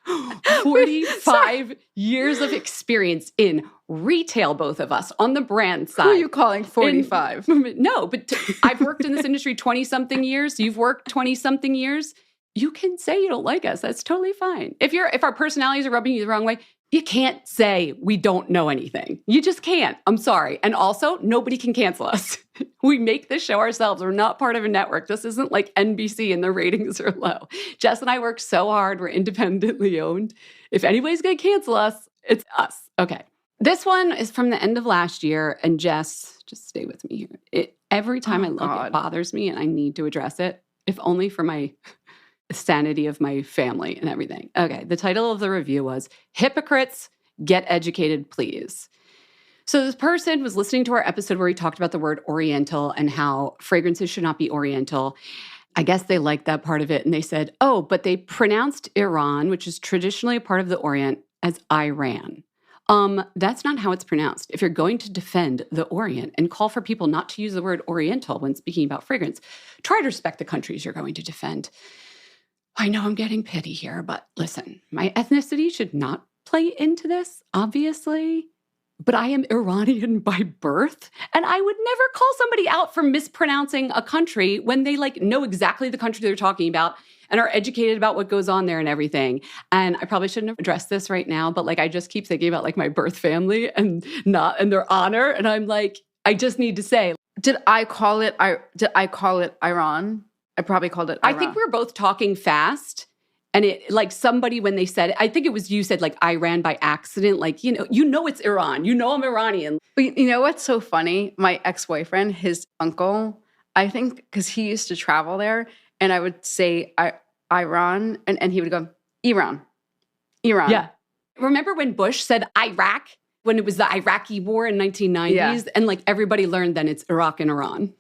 45 years of experience in retail, both of us, on the brand side. Who are you calling 45? No, but I've worked in this industry 20-something years. You've worked 20-something years. You can say you don't like us. That's totally fine. If our personalities are rubbing you the wrong way, you can't say we don't know anything. You just can't. I'm sorry. And also, nobody can cancel us. We make this show ourselves. We're not part of a network. This isn't like NBC and the ratings are low. Jess and I work so hard. We're independently owned. If anybody's going to cancel us, it's us. Okay. This one is from the end of last year. And Jess, just stay with me here. Every time I look, it bothers me and I need to address it, if only for my sanity of my family and everything. Okay, the title of the review was Hypocrites, Get Educated, Please. So this person was listening to our episode where we talked about the word Oriental and how fragrances should not be Oriental. I guess they liked that part of it. And they said, oh, but they pronounced Iran, which is traditionally a part of the Orient, as Iran. That's not how it's pronounced. If you're going to defend the Orient and call for people not to use the word Oriental when speaking about fragrance, try to respect the countries you're going to defend. I know I'm getting petty here, but listen, my ethnicity should not play into this, obviously, but I am Iranian by birth, and I would never call somebody out for mispronouncing a country when they know exactly the country they're talking about and are educated about what goes on there and everything. And I probably shouldn't have addressed this right now, but I just keep thinking about my birth family and their honor, and I'm like, I just need to say, Did I call it Iran? I probably called it Iran. I think we were both talking fast. And it somebody, when they said, I think it was you said Iran by accident, it's Iran. You know I'm Iranian. But you know what's so funny? My ex-boyfriend, his uncle, I think, because he used to travel there, and I would say Iran, and he would go, Iran. Yeah. Remember when Bush said Iraq, when it was the Iraqi war in 1990s? Yeah. And everybody learned then it's Iraq and Iran.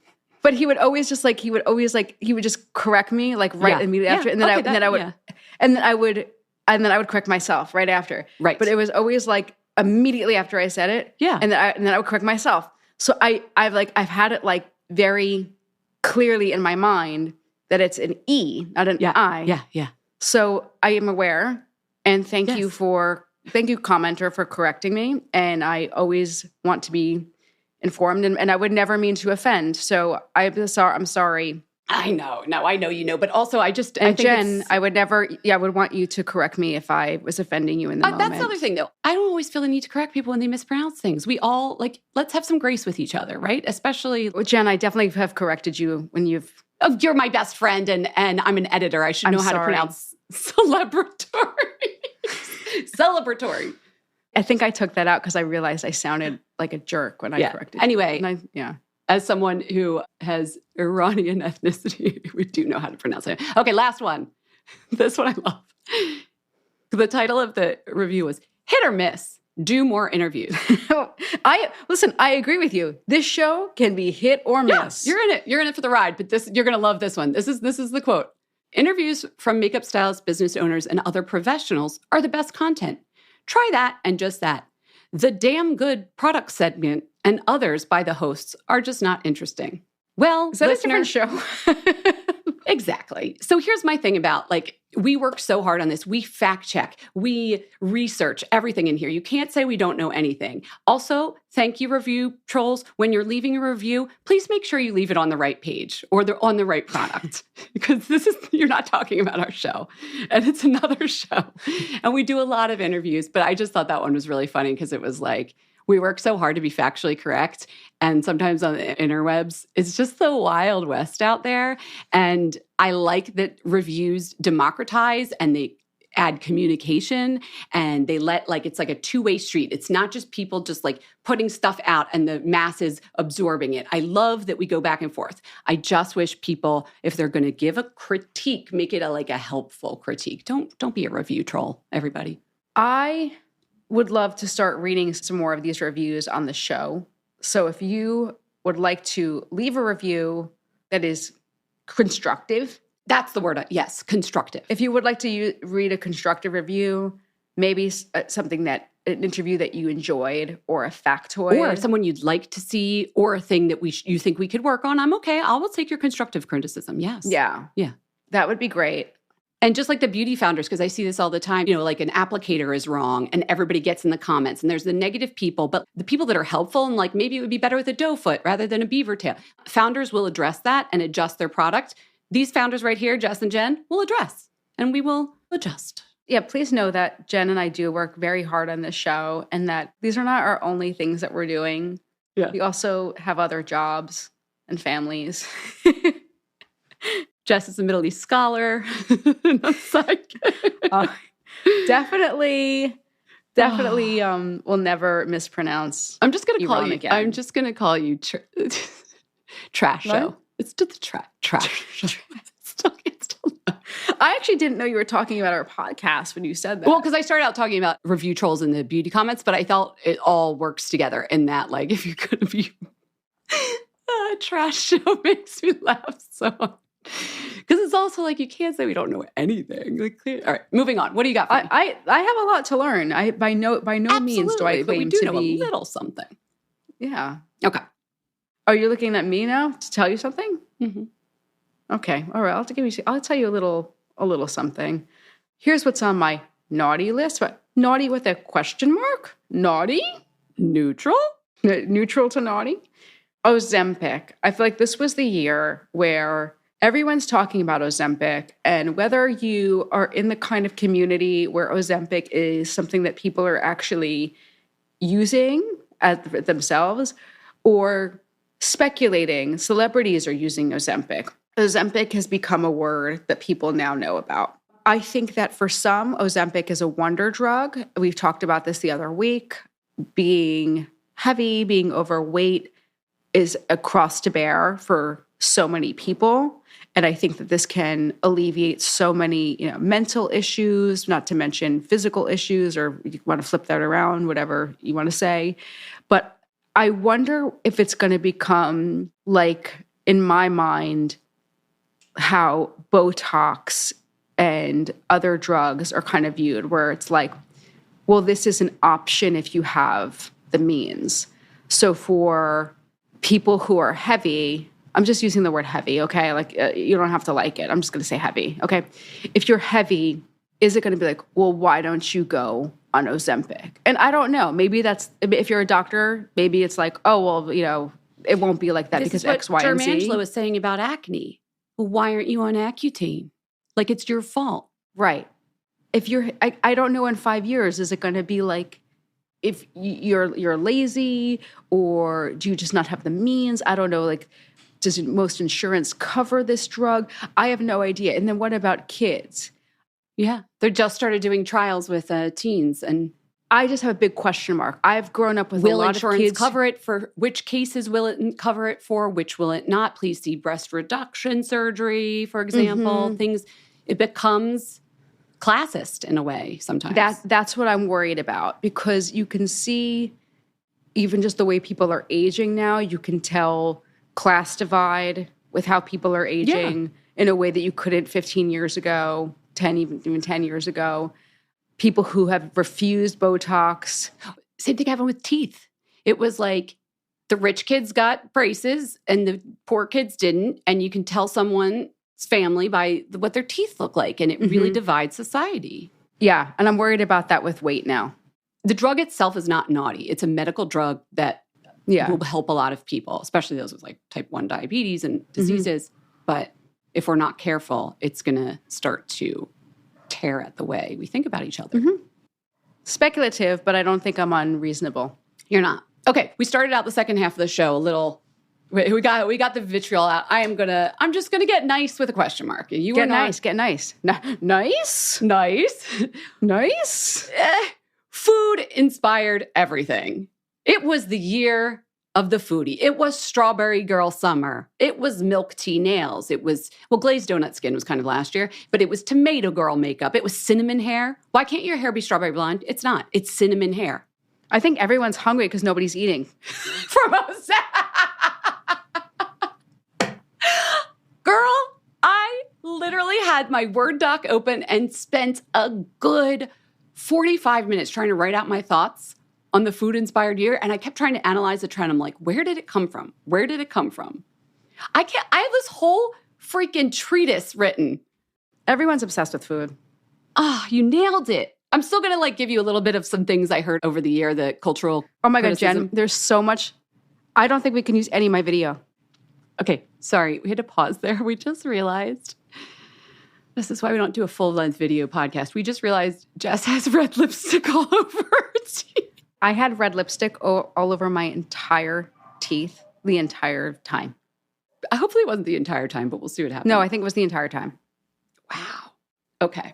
But he would always just he would just correct me immediately after, and then I would correct myself right after. Right. But it was always immediately after I said it. Yeah. And then I would correct myself. So I've had it very clearly in my mind that it's an E, not an I. Yeah. Yeah. So I am aware, and thank you commenter for correcting me. And I always want to be informed, and I would never mean to offend. So I'm sorry. I know. No, I know you know, but also I think Jen, I would never, I would want you to correct me if I was offending you in the moment. That's the other thing, though. I don't always feel the need to correct people when they mispronounce things. We all, let's have some grace with each other, right? Especially... Well, Jen, I definitely have corrected you when you've... Oh, you're my best friend, and I'm an editor. I should know how to pronounce celebratory. Celebratory. I think I took that out because I realized I sounded like a jerk when I corrected you. Anyway, as someone who has Iranian ethnicity, we do know how to pronounce it. Okay, last one. This one I love. The title of the review was Hit or Miss, Do More Interviews. I agree with you. This show can be hit or miss. Yeah, you're in it for the ride, but you're going to love this one. This is the quote. Interviews from makeup stylists, business owners, and other professionals are the best content. Try that and just that. The damn good product segment and others by the hosts are just not interesting. Well, is that listener, a different show? Exactly. So here's my thing about we work so hard on this. We fact check, we research everything in here. You can't say we don't know anything. Also, thank you, review trolls. When you're leaving a review, please make sure you leave it on the right page or on the right product because you're not talking about our show and it's another show. And we do a lot of interviews, but I just thought that one was really funny because it was we work so hard to be factually correct. And sometimes on the interwebs, it's just the Wild West out there. And I like that reviews democratize and they add communication and they let it's like a two-way street. It's not just people just putting stuff out and the masses absorbing it. I love that we go back and forth. I just wish people, if they're going to give a critique, make it a helpful critique. Don't be a review troll, everybody. I would love to start reading some more of these reviews on the show. So if you would like to leave a review that is constructive. That's the word. Yes, constructive. If you would like to read a constructive review, maybe an interview that you enjoyed or a factoid. Or someone you'd like to see or a thing that you think we could work on. I'm okay. I will take your constructive criticism. Yes. Yeah. Yeah. That would be great. And just like the beauty founders, because I see this all the time, an applicator is wrong and everybody gets in the comments and there's the negative people, but the people that are helpful and maybe it would be better with a doe foot rather than a beaver tail. Founders will address that and adjust their product. These founders right here, Jess and Jen, will address and we will adjust. Yeah, please know that Jen and I do work very hard on this show and that these are not our only things that we're doing. Yeah. We also have other jobs and families. Jess is a Middle East scholar. Definitely will never mispronounce. I'm just going to call you again. I'm just going to call you trash show. What? It's just the trash show. I actually didn't know you were talking about our podcast when you said that. Well, because I started out talking about review trolls and the beauty comments, but I felt it all works together in that, if you're going to be trash show makes me laugh so much. Because it's also you can't say we don't know anything. All right, moving on. What do you got for me? I have a lot to learn. I by no means do I claim but we do to know be a little something. Yeah. Okay. Are you looking at me now to tell you something? Mm-hmm. Okay. All right. I'll tell you a little something. Here's what's on my naughty list. But naughty with a question mark? Naughty? Neutral? Neutral to naughty? Ozempic. I feel like this was the year where everyone's talking about Ozempic, and whether you are in the kind of community where Ozempic is something that people are actually using themselves or speculating celebrities are using Ozempic. Ozempic has become a word that people now know about. I think that for some, Ozempic is a wonder drug. We've talked about this the other week. Being heavy, being overweight is a cross to bear for so many people. And I think that this can alleviate so many, mental issues, not to mention physical issues, or you want to flip that around, whatever you want to say. But I wonder if it's going to become in my mind, how Botox and other drugs are kind of viewed, where it's well, this is an option if you have the means. So for people who are heavy, I'm just using the word heavy, okay? You don't have to like it. I'm just going to say heavy, okay? If you're heavy, is it going to be well, why don't you go on Ozempic? And I don't know. Maybe if you're a doctor, maybe it's oh, well, it won't be like that this because is what X, Y, and Z. Angelo was saying about acne. Well, why aren't you on Accutane? It's your fault. Right. If I don't know in 5 years, is it going to be if you're lazy or do you just not have the means? I don't know, does most insurance cover this drug? I have no idea. And then what about kids? Yeah, they just started doing trials with teens, and I just have a big question mark. I've grown up with a lot of kids. Will insurance cover it for which cases? Will it cover it for which will it not? Please see breast reduction surgery, for example. Mm-hmm. Things, it becomes classist in a way sometimes. That's what I'm worried about, because you can see even just the way people are aging now. You can tell class divide with how people are aging in a way that you couldn't 15 years ago, 10 even 10 years ago. People who have refused Botox. Same thing happened with teeth. It was the rich kids got braces and the poor kids didn't. And you can tell someone's family by what their teeth look like, and it really divides society. Yeah, and I'm worried about that with weight now. The drug itself is not naughty. It's a medical drug that will help a lot of people, especially those with like type 1 diabetes and diseases. But if we're not careful, it's going to start to tear at the way we think about each other. Speculative, but I don't think I'm unreasonable. You're not. Okay, we started out the second half of the show a little. We got the vitriol out. I'm just gonna get nice with a question mark. You Get nice. Nice? Nice? Food inspired everything. It was the year of the foodie. It was strawberry girl summer. It was milk tea nails. It was, glazed donut skin was kind of last year, but it was tomato girl makeup. It was cinnamon hair. Why can't your hair be strawberry blonde? It's not. It's cinnamon hair. I think everyone's hungry because nobody's eating. From us. Girl, I literally had my Word doc open and spent a good 45 minutes trying to write out my thoughts on the food-inspired year, and I kept trying to analyze the trend. I'm like, where did it come from? Where did it come from? I have this whole freaking treatise written. Everyone's obsessed with food. Ah, you nailed it. I'm still going to like give you a little bit of some things I heard over the year, the cultural Oh my God, criticism. Jen, there's so much. I don't think we can use any of my video. Okay, sorry. We had to pause there. We just realized. This is why we don't do a full-length video podcast. We just realized Jess has red lipstick all over her teeth. I had red lipstick all over my entire teeth the entire time. Hopefully it wasn't the entire time, but we'll see what happens. No, I think it was the entire time. Wow. Okay.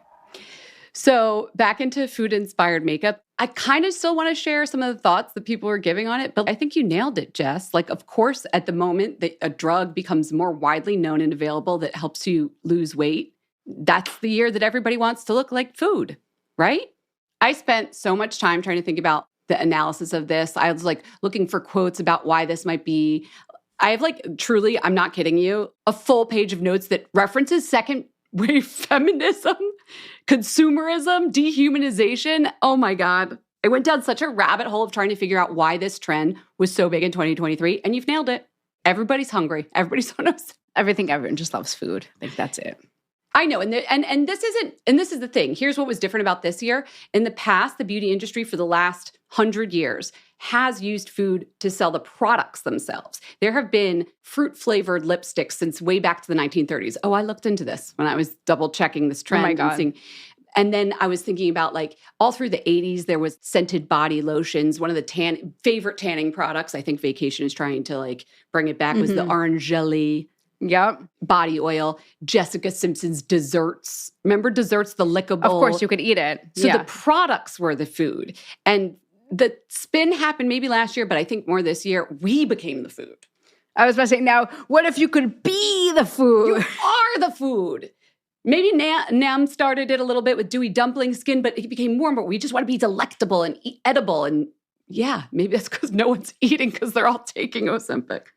So back into food-inspired makeup. I kind of still want to share some of the thoughts that people were giving on it, but I think you nailed it, Jess. Like, of course, at the moment that a drug becomes more widely known and available that helps you lose weight, that's the year that everybody wants to look like food, right? I spent so much time trying to think about the analysis of this. I was like looking for quotes about why this might be. I have like, truly, I'm not kidding you, a full page of notes that references second wave feminism, consumerism, dehumanization. Oh my God. I went down such a rabbit hole of trying to figure out why this trend was so big in 2023. And you've nailed it. Everybody's hungry. Everybody's on us. Everyone just loves food. I think that's it. I know. And this is the thing. Here's what was different about this year. In the past, the beauty industry for the last 100 years has used food to sell the products themselves. There have been fruit-flavored lipsticks since way back to the 1930s. Oh, I looked into this when I was double-checking this trend. Oh my God. And then I was thinking about like all through the 80s, there was scented body lotions. One of the favorite tanning products, I think Vacation is trying to like bring it back, was the orange jelly. Yep. Body oil, Jessica Simpson's desserts. Remember desserts, the lickable? Of course, you could eat it. So the products were the food. And the spin happened maybe last year, but I think more this year, we became the food. I was about to say, now, what if you could be the food? You are the food. Maybe Nam started it a little bit with dewy dumpling skin, but it became more and more. We just want to be delectable and edible. And yeah, maybe that's because no one's eating because they're all taking Ozempic.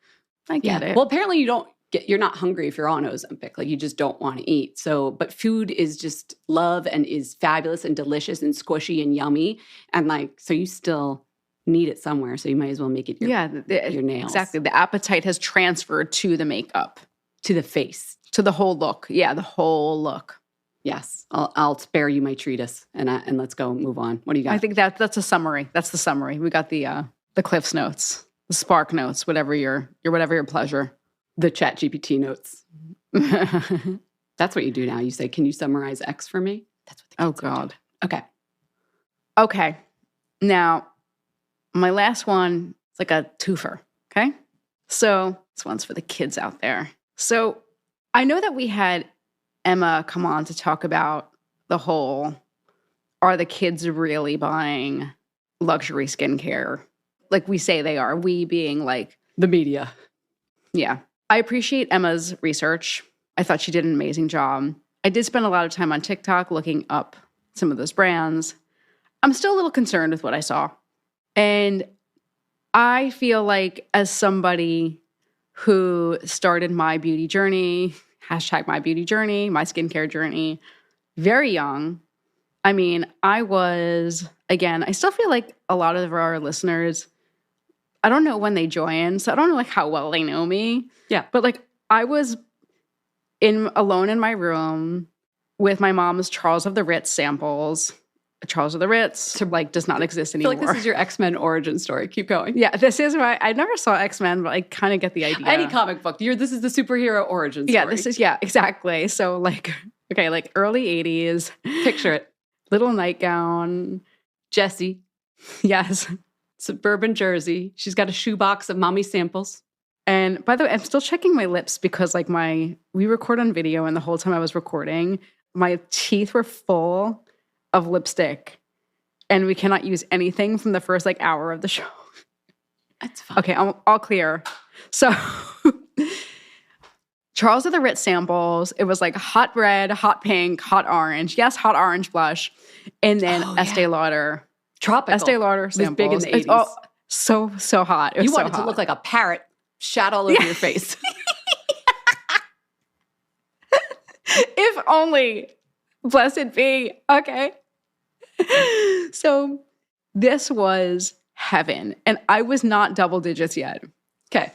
I get it. Well, apparently you're not hungry if you're on Ozempic. Like you just don't want to eat. So, but food is just love and is fabulous and delicious and squishy and yummy. And like, so you still need it somewhere. So you might as well make it your nails. Exactly. The appetite has transferred to the makeup. To the face. To the whole look. Yeah, the whole look. Yes. I'll spare you my treatise and let's go move on. What do you got? I think that's a summary. That's the summary. We got the Cliff's notes, the Spark notes, whatever your pleasure. The ChatGPT notes. That's what you do now. You say, can you summarize X for me? That's what. Oh, God. Do. Okay. Now, my last one is like a twofer. Okay. So this one's for the kids out there. So I know that we had Emma come on to talk about the whole, are the kids really buying luxury skincare? Like we say they are. We being like the media. Yeah. I appreciate Emma's research. I thought she did an amazing job. I did spend a lot of time on TikTok looking up some of those brands. I'm still a little concerned with what I saw. And I feel like as somebody who started my beauty journey, #my beauty journey, my skincare journey, very young. I mean, I still feel like a lot of our listeners, I don't know when they join, so I don't know like how well they know me. Yeah. But like I was alone in my room with my mom's Charles of the Ritz samples. Charles of the Ritz like does not exist I feel anymore. like this is your X-Men origin story. Keep going. Yeah, this is why I never saw X-Men, but I kind of get the idea. Any comic book. This is the superhero origin story. Yeah, exactly. So like, okay, like early 80s. Picture it. Little nightgown. Jessie. Yes. Suburban Jersey. She's got a shoebox of mommy samples. And by the way, I'm still checking my lips because like we record on video, and the whole time I was recording, my teeth were full of lipstick, and we cannot use anything from the first like hour of the show. That's fine. Okay, I'm all clear. So Charles of the Ritz samples, it was like hot red, hot pink, hot orange. Yes, hot orange blush. And then Estee Lauder. Tropical. Estee Lauder samples. It was big in the 80s. So hot. It was you wanted so to look like a parrot shat all over your face. If only. Blessed be. Okay. So this was heaven. And I was not double digits yet. Okay.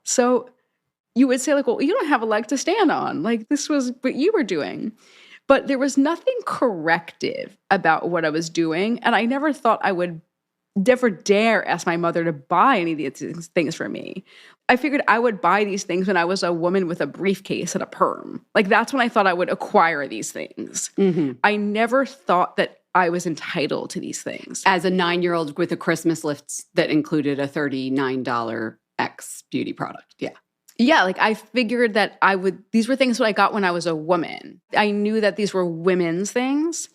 So you would say like, well, you don't have a leg to stand on. Like this was what you were doing. But there was nothing corrective about what I was doing. And I never thought I would never dare ask my mother to buy any of these things for me. I figured I would buy these things when I was a woman with a briefcase and a perm. Like that's when I thought I would acquire these things. Mm-hmm. I never thought that I was entitled to these things. As a 9-year-old with a Christmas list that included a $39 X beauty product. Yeah. Yeah, like I figured that these were things that I got when I was a woman. I knew that these were women's things.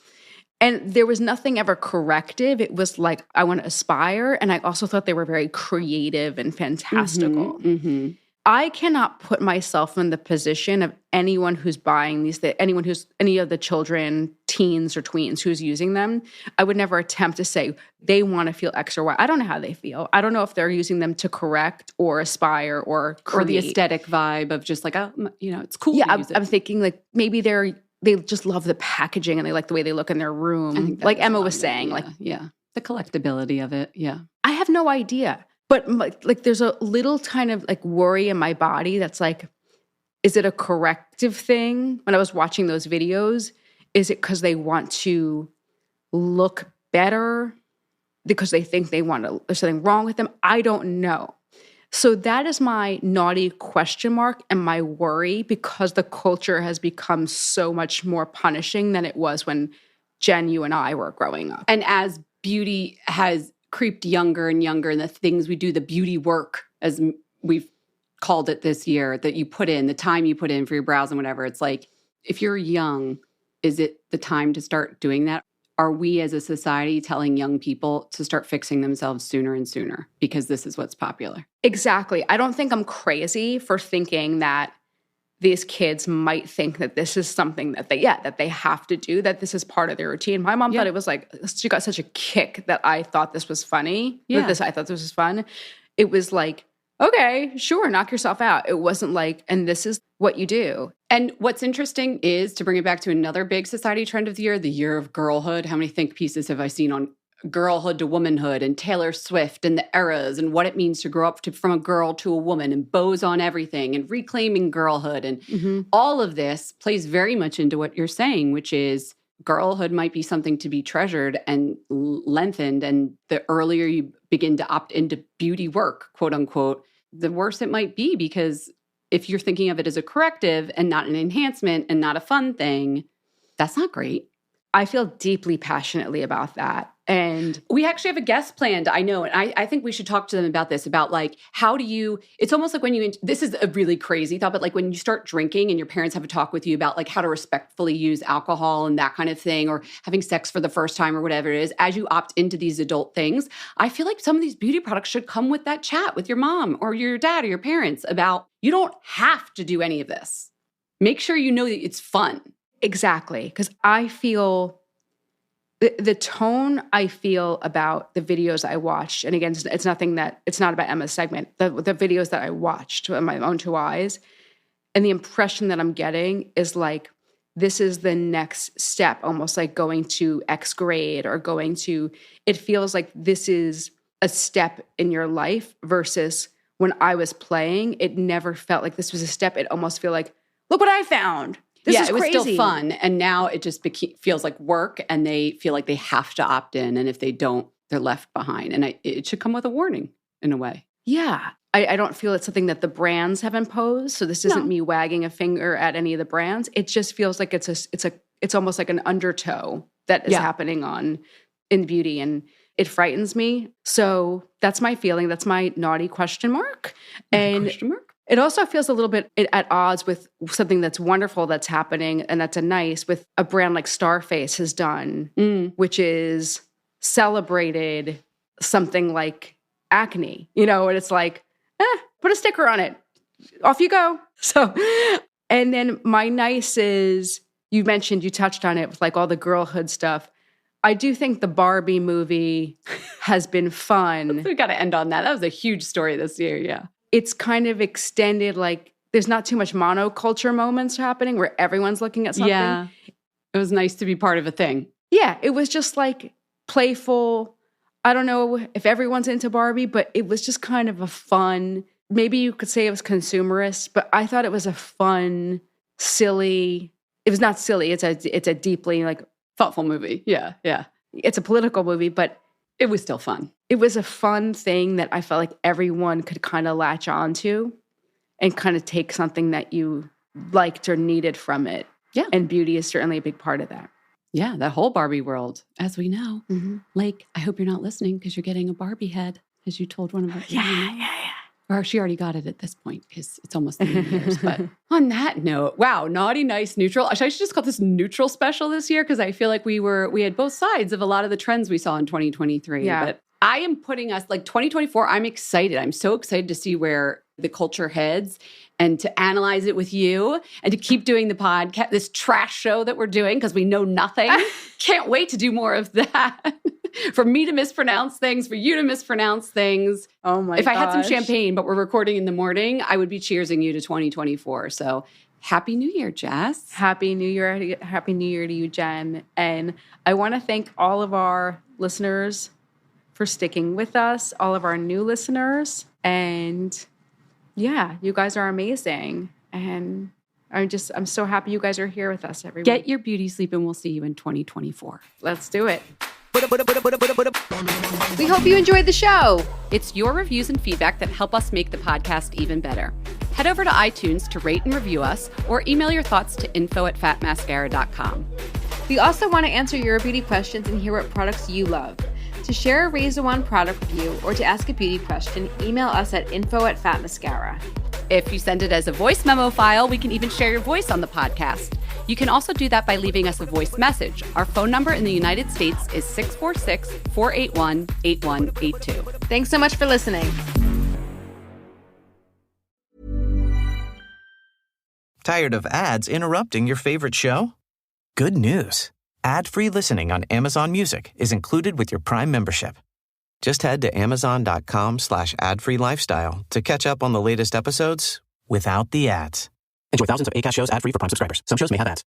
And there was nothing ever corrective. It was like, I want to aspire. And I also thought they were very creative and fantastical. Mm-hmm, mm-hmm. I cannot put myself in the position of anyone who's buying these, any of the children, teens or tweens who's using them. I would never attempt to say they want to feel X or Y. I don't know how they feel. I don't know if they're using them to correct or aspire or create. Or the aesthetic vibe of just like, it's cool Yeah, to use it. I'm thinking like maybe they just love the packaging and they like the way they look in their room. Like Emma was saying. Yeah. The collectability of it. Yeah. I have no idea. But like there's a little kind of like worry in my body that's like, is it a corrective thing? When I was watching those videos, is it because they want to look better? Because they think there's something wrong with them? I don't know. So that is my naughty question mark and my worry, because the culture has become so much more punishing than it was when Jen, you and I were growing up. And as beauty has creeped younger and younger, and the things we do, the beauty work, as we've called it this year, that you put in, the time you put in for your brows and whatever, it's like, if you're young, is it the time to start doing that? Are we as a society telling young people to start fixing themselves sooner and sooner because this is what's popular? Exactly. I don't think I'm crazy for thinking that these kids might think that this is something that they have to do, that this is part of their routine. My mom thought it was like, she got such a kick that I thought this was funny. Yeah. I thought this was fun. It was like, okay, sure, knock yourself out. It wasn't like, and this is what you do. And what's interesting is, to bring it back to another big society trend of the year of girlhood. How many think pieces have I seen on girlhood to womanhood and Taylor Swift and the eras and what it means to grow up from a girl to a woman and bows on everything and reclaiming girlhood. And all of this plays very much into what you're saying, which is girlhood might be something to be treasured and lengthened. And the earlier you begin to opt into beauty work, quote unquote, the worse it might be, because if you're thinking of it as a corrective and not an enhancement and not a fun thing, that's not great. I feel deeply passionately about that. And we actually have a guest planned, I know. And I think we should talk to them about this, about like, how do you, it's almost like when this is a really crazy thought, but like when you start drinking and your parents have a talk with you about like how to respectfully use alcohol and that kind of thing, or having sex for the first time or whatever it is, as you opt into these adult things, I feel like some of these beauty products should come with that chat with your mom or your dad or your parents about, you don't have to do any of this. Make sure you know that it's fun. Exactly. Because I feel the tone I feel about the videos I watched, and again, it's not about Emma's segment, the videos that I watched with my own two eyes, and the impression that I'm getting is like, this is the next step, almost like going to X grade or it feels like this is a step in your life versus when I was playing, it never felt like this was a step. It almost felt like, Look what I found. This is it was crazy. still fun. And now it just feels like work, and they feel like they have to opt in. And if they don't, they're left behind. And it should come with a warning in a way. Yeah. I don't feel it's something that the brands have imposed. So this isn't me wagging a finger at any of the brands. It just feels like it's almost like an undertow that is happening in beauty, and it frightens me. So that's my feeling. That's my naughty question mark. And it also feels a little bit at odds with something that's wonderful that's happening, and that's with a brand like Starface has done, which is celebrated something like acne, and it's like, put a sticker on it. Off you go. So, and then my nice is, you touched on it with like all the girlhood stuff. I do think the Barbie movie has been fun. We got to end on that. That was a huge story this year. Yeah. It's kind of extended, like there's not too much monoculture moments happening where everyone's looking at something. Yeah. It was nice to be part of a thing. Yeah. It was just like playful. I don't know if everyone's into Barbie, but it was just kind of a fun, maybe you could say it was consumerist, but I thought it was a fun, silly, it was not silly. It's a deeply like thoughtful movie. Yeah. Yeah. It's a political movie, but it was still fun. It was a fun thing that I felt like everyone could kind of latch onto and kind of take something that you liked or needed from it. Yeah. And beauty is certainly a big part of that. Yeah, the whole Barbie world, as we know. Mm-hmm. Like, I hope you're not listening because you're getting a Barbie head, as you told one of our Yeah. Or she already got it at this point because it's almost 3 years. But on that note, wow, naughty, nice, neutral. I should just call this neutral special this year because I feel like we had both sides of a lot of the trends we saw in 2023. Yeah. But I am putting us, like 2024, I'm excited. I'm so excited to see where the culture heads and to analyze it with you and to keep doing the podcast, this trash show that we're doing because we know nothing. Can't wait to do more of that. For me to mispronounce things, for you to mispronounce things. Oh my gosh. If I had some champagne, but we're recording in the morning, I would be cheersing you to 2024. So Happy New Year, Jess. Happy New Year. Happy New Year to you, Jen. And I want to thank all of our listeners for sticking with us, all of our new listeners. And yeah, you guys are amazing. And I'm so happy you guys are here with us every week. Get your beauty sleep and we'll see you in 2024. Let's do it. We hope you enjoyed the show. It's your reviews and feedback that help us make the podcast even better. Head over to iTunes to rate and review us or email your thoughts to info@fatmascara.com. We also want to answer your beauty questions and hear what products you love. To share a Razor One product review or to ask a beauty question, email us at info@fatmascara. If you send it as a voice memo file, we can even share your voice on the podcast. You can also do that by leaving us a voice message. Our phone number in the United States is 646-481-8182. Thanks so much for listening. Tired of ads interrupting your favorite show? Good news. Ad-free listening on Amazon Music is included with your Prime membership. Just head to amazon.com/ad-free lifestyle to catch up on the latest episodes without the ads. Enjoy thousands of Acast shows ad-free for Prime subscribers. Some shows may have ads.